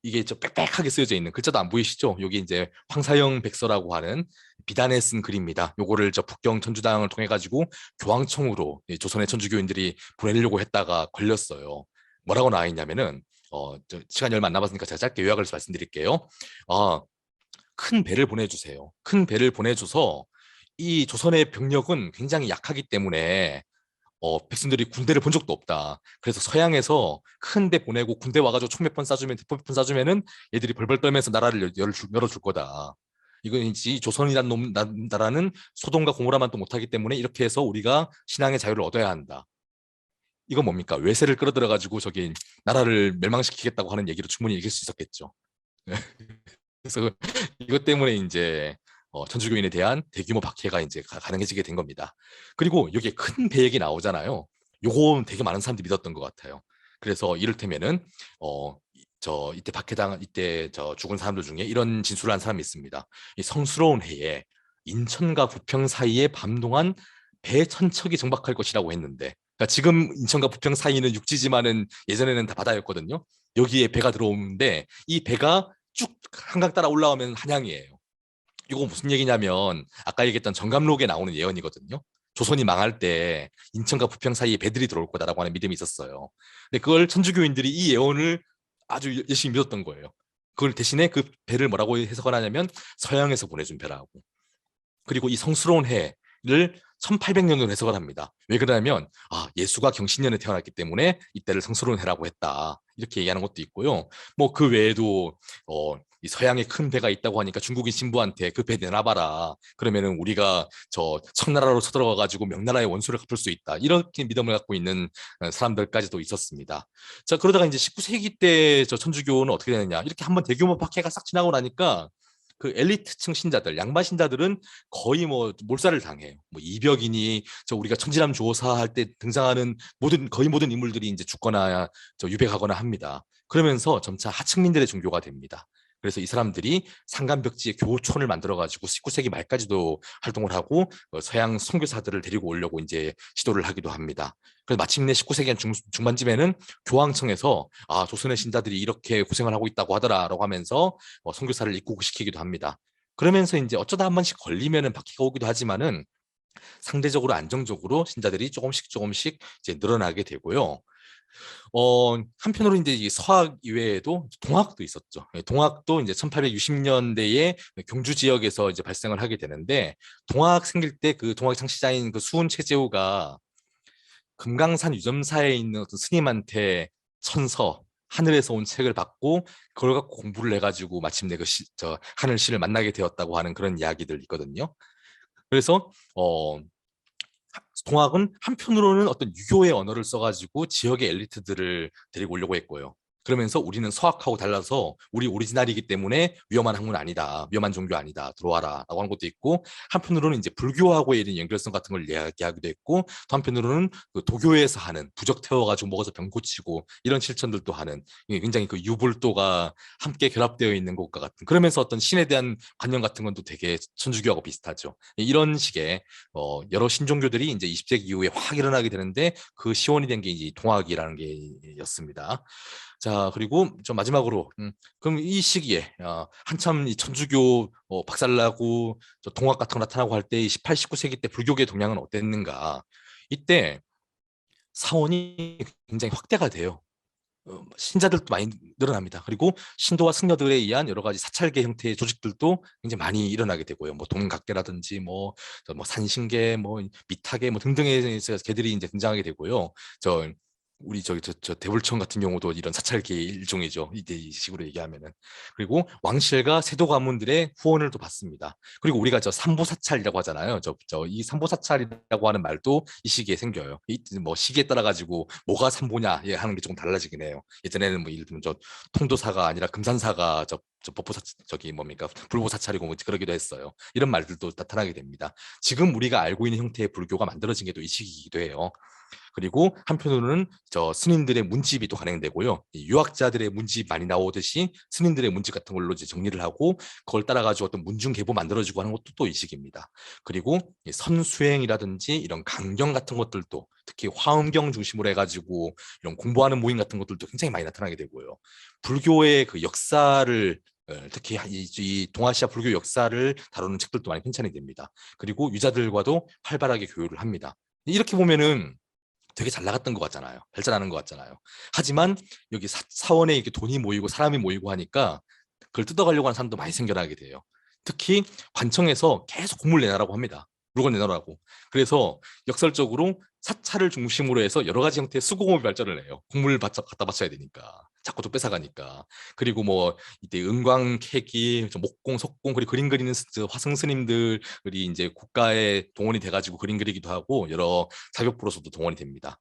이게 저 빽빽하게 쓰여져 있는 글자도 안 보이시죠? 여기 이제 황사형 백서라고 하는 비단에 쓴 글입니다. 요거를 저 북경 천주당을 통해 가지고 교황청으로 조선의 천주교인들이 보내려고 했다가 걸렸어요. 뭐라고 나와 있냐면은, 시간이 얼마 안 남았으니까 제가 짧게 요약을 말씀드릴게요. 어, 큰 배를 보내주세요. 큰 배를 보내줘서 이 조선의 병력은 굉장히 약하기 때문에 백성들이 군대를 본 적도 없다. 그래서 서양에서 큰 배 보내고 군대 와가지고 총 몇 번 쏴주면, 대포 몇 번 쏴주면은 얘들이 벌벌 떨면서 나라를 열어줄 거다. 이건 이 조선이란 나라는 소동과 공허라만 또 못하기 때문에 이렇게 해서 우리가 신앙의 자유를 얻어야 한다. 이건 뭡니까? 외세를 끌어들여가지고 저기 나라를 멸망시키겠다고 하는 얘기로 충분히 이길 수 있었겠죠. 그래서 이것 때문에 이제 천주교인에 대한 대규모 박해가 이제 가능해지게 된 겁니다. 그리고 여기에 큰 배역이 나오잖아요. 요거 되게 많은 사람들이 믿었던 것 같아요. 그래서 이를테면은 이때 박해당 이때 죽은 사람들 중에 이런 진술을 한 사람이 있습니다. 이 성스러운 해에 인천과 부평 사이에 밤동안 배 천척이 정박할 것이라고 했는데, 그러니까 지금 인천과 부평 사이는 육지지만은 예전에는 다 바다였거든요. 여기에 배가 들어오는데 이 배가 쭉 한강 따라 올라오면 한양이에요. 이거 무슨 얘기냐면 아까 얘기했던 정감록에 나오는 예언이거든요. 조선이 망할 때 인천과 부평 사이에 배들이 들어올 거다라고 하는 믿음이 있었어요. 근데 그걸 천주교인들이 이 예언을 아주 열심히 믿었던 거예요. 그걸 대신에 그 배를 뭐라고 해석을 하냐면 서양에서 보내준 배라고. 그리고 이 성스러운 해를 1800년으로 해석을 합니다. 왜 그러냐면 예수가 경신년에 태어났기 때문에 이때를 성스러운 해라고 했다. 이렇게 얘기하는 것도 있고요. 뭐 그 외에도 이 서양에 큰 배가 있다고 하니까 중국인 신부한테 그 배 내놔봐라. 그러면은 우리가 저 청나라로 쳐들어가 가지고 명나라의 원수를 갚을 수 있다. 이렇게 믿음을 갖고 있는 사람들까지도 있었습니다. 자, 그러다가 이제 19세기 때 저 천주교는 어떻게 되느냐? 이렇게 한번 대규모 박해가 싹 지나고 나니까 그 엘리트층 신자들, 양반 신자들은 거의 뭐 몰살을 당해요. 뭐 이벽이니 저 우리가 천지람 조사 할 때 등장하는 거의 모든 인물들이 이제 죽거나 유배가거나 합니다. 그러면서 점차 하층민들의 종교가 됩니다. 그래서 이 사람들이 상간벽지에 교촌을 만들어 가지고 19세기 말까지도 활동을 하고 서양 선교사들을 데리고 오려고 이제 시도를 하기도 합니다. 그래서 마침내 19세기 중반쯤에는 교황청에서 조선의 신자들이 이렇게 고생을 하고 있다고 하더라라고 하면서 선교사를 입국시키기도 합니다. 그러면서 이제 어쩌다 한 번씩 걸리면은 바퀴가 오기도 하지만은 상대적으로 안정적으로 신자들이 조금씩 이제 늘어나게 되고요. 한편으로 이제 이 서학 이외에도 동학도 있었죠. 동학도 이제 1860년대에 경주 지역에서 이제 발생을 하게 되는데, 동학 생길 때 그 동학 창시자인 그 수훈 최재우가 금강산 유점사에 있는 어떤 스님한테 천서 하늘에서 온 책을 받고 그걸 갖고 공부를 해가지고 마침내 하늘씨를 만나게 되었다고 하는 그런 이야기들 있거든요. 그래서 동학은 한편으로는 어떤 유교의 언어를 써가지고 지역의 엘리트들을 데리고 오려고 했고요. 그러면서 우리는 서학하고 달라서 우리 오리지널이기 때문에 위험한 학문 아니다, 위험한 종교 아니다, 들어와라 라고 하는 것도 있고, 한편으로는 이제 불교하고의 이런 연결성 같은 걸 이야기하기도 했고, 또 한편으로는 그 도교에서 하는 부적 태워가지고 먹어서 병 고치고 이런 실천들도 하는, 굉장히 그 유불도가 함께 결합되어 있는 것과 같은, 그러면서 어떤 신에 대한 관념 같은 건 또 되게 천주교하고 비슷하죠. 이런 식의 여러 신종교들이 이제 20세기 이후에 확 일어나게 되는데 그 시원이 된 게 이제 동학이라는 게였습니다. 자, 그리고 좀 마지막으로 그럼 이 시기에 한참 이 천주교 박살나고 동학 같은 거 나타나고 할 때 18, 19세기 때 불교계 동향은 어땠는가? 이때 사원이 굉장히 확대가 돼요. 신자들도 많이 늘어납니다. 그리고 신도와 승려들에 의한 여러 가지 사찰계 형태의 조직들도 굉장히 많이 일어나게 되고요. 뭐 동각계라든지 뭐 산신계, 뭐 미타계, 뭐 등등의 개들이 이제 등장하게 되고요. 우리 저 대불청 같은 경우도 이런 사찰계의 일종이죠. 이때 이 식으로 얘기하면은. 그리고 왕실과 세도 가문들의 후원을 또 받습니다. 그리고 우리가 저 삼보사찰이라고 하잖아요. 이 삼보사찰이라고 하는 말도 이 시기에 생겨요. 뭐 시기에 따라 가지고 뭐가 삼보냐 하는 게 조금 달라지긴 해요. 예전에는 뭐 예를 들면 저 통도사가 아니라 금산사가 저 법보사 저기 뭡니까 불보사찰이고 뭐 그러기도 했어요. 이런 말들도 나타나게 됩니다. 지금 우리가 알고 있는 형태의 불교가 만들어진 게 또 이 시기이기도 해요. 그리고 한편으로는 저 스님들의 문집이 또 간행되고요. 유학자들의 문집 많이 나오듯이 스님들의 문집 같은 걸로 이제 정리를 하고 그걸 따라가지고 어떤 문중계보 만들어지고 하는 것도 또 이 시기입니다. 그리고 선수행이라든지 이런 강경 같은 것들도 특히 화엄경 중심으로 해가지고 이런 공부하는 모임 같은 것들도 굉장히 많이 나타나게 되고요. 불교의 그 역사를 특히 이 동아시아 불교 역사를 다루는 책들도 많이 편찬이 됩니다. 그리고 유자들과도 활발하게 교류를 합니다. 이렇게 보면은 되게 잘 나갔던 것 같잖아요. 발전하는 것 같잖아요. 하지만 여기 사원에 이렇게 돈이 모이고 사람이 모이고 하니까 그걸 뜯어가려고 하는 사람도 많이 생겨나게 돼요. 특히 관청에서 계속 공물 내놔라고 합니다. 물건 내놔라고. 그래서 역설적으로 사찰을 중심으로 해서 여러 가지 형태의 수공업이 발전을 해요. 공물을 갖다 바쳐야 되니까. 자꾸 또 뺏어가니까. 그리고 뭐 이때 은광 캐기, 목공, 석공, 그리고 그림 그리는 화성 스님들이 이제 국가에 동원이 돼가지고 그림 그리기도 하고 여러 사교부로서도 동원이 됩니다.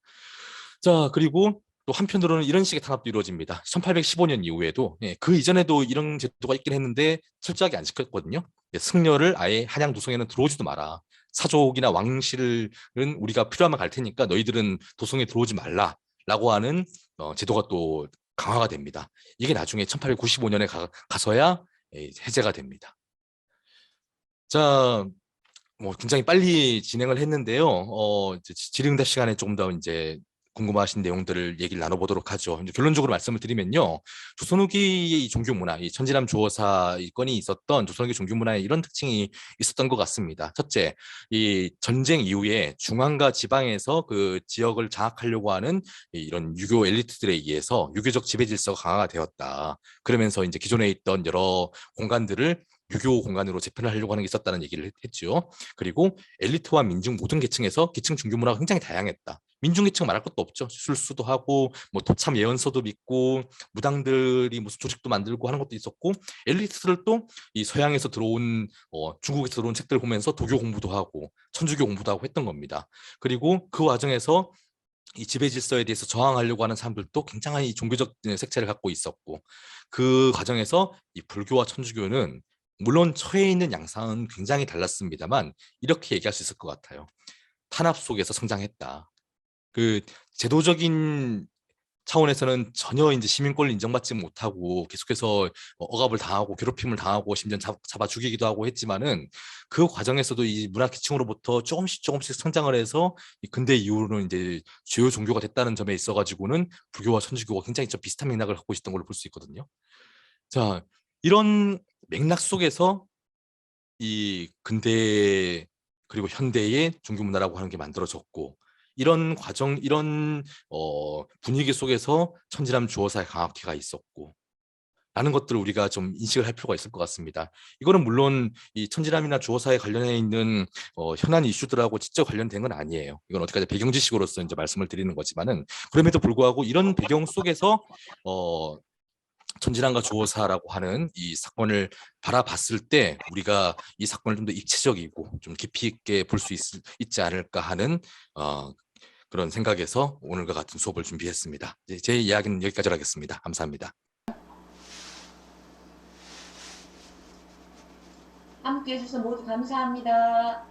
자, 그리고 또 한편으로는 이런 식의 탄압도 이루어집니다. 1815년 이후에도 그 이전에도 이런 제도가 있긴 했는데 철저하게 안 지켰거든요. 승려를 아예 한양 도성에는 들어오지도 마라. 사족이나 왕실은 우리가 필요하면 갈 테니까 너희들은 도성에 들어오지 말라라고 하는 제도가 또 강화가 됩니다. 이게 나중에 1895년에 가서야 해제가 됩니다. 자, 뭐 굉장히 빨리 진행을 했는데요. 이제 질의응답 시간에 조금 더 이제 궁금하신 내용들을 얘기를 나눠보도록 하죠. 이제 결론적으로 말씀을 드리면요, 조선 후기의 이 종교 문화, 이 천지람 주어사 이 건이 있었던 조선 후기 종교 문화에 이런 특징이 있었던 것 같습니다. 첫째, 이 전쟁 이후에 중앙과 지방에서 그 지역을 장악하려고 하는 이런 유교 엘리트들에 의해서 유교적 지배 질서가 강화가 되었다. 그러면서 이제 기존에 있던 여러 공간들을 유교 공간으로 재편을 하려고 하는 게 있었다는 얘기를 했죠. 그리고 엘리트와 민중 모든 계층에서 계층 종교 문화가 굉장히 다양했다. 민중 계층 말할 것도 없죠. 술수도 하고 뭐 도참 예언서도 믿고 무당들이 무슨 조직도 만들고 하는 것도 있었고, 엘리트들도 이 서양에서 들어온 중국에서 들어온 책들을 보면서 도교 공부도 하고 천주교 공부도 하고 했던 겁니다. 그리고 그 과정에서 이 지배 질서에 대해서 저항하려고 하는 사람들도 굉장한 이 종교적 색채를 갖고 있었고, 그 과정에서 이 불교와 천주교는 물론 처해 있는 양상은 굉장히 달랐습니다만 이렇게 얘기할 수 있을 것 같아요. 탄압 속에서 성장했다. 그 제도적인 차원에서는 전혀 이제 시민 권리 인정받지 못하고 계속해서 억압을 당하고 괴롭힘을 당하고 심지어 잡아 죽이기도 하고 했지만은, 그 과정에서도 이 문화 계층으로부터 조금씩 조금씩 성장을 해서 이 근대 이후로는 이제 주요 종교가 됐다는 점에 있어가지고는 불교와 천주교가 굉장히 좀 비슷한 맥락을 갖고 있었던 걸로 볼 수 있거든요. 자, 이런 맥락 속에서 이 근대 그리고 현대의 종교 문화라고 하는 게 만들어졌고, 이런 과정, 이런 분위기 속에서 천지람 주어사의 강학회가 있었고 라는 것들을 우리가 좀 인식을 할 필요가 있을 것 같습니다. 이거는 물론 이 천지람이나 주어사에 관련해 있는 현안 이슈들하고 직접 관련된 건 아니에요. 이건 어디까지 배경 지식으로서 이제 말씀을 드리는 거지만은, 그럼에도 불구하고 이런 배경 속에서 천지랑과 주어사라고 하는 이 사건을 바라봤을 때 우리가 이 사건을 좀 더 입체적이고 좀 깊이 있게 볼 수 있지 않을까 하는 그런 생각에서 오늘과 같은 수업을 준비했습니다. 제 이야기는 여기까지 하겠습니다. 감사합니다. 함께해 주셔서 모두 감사합니다.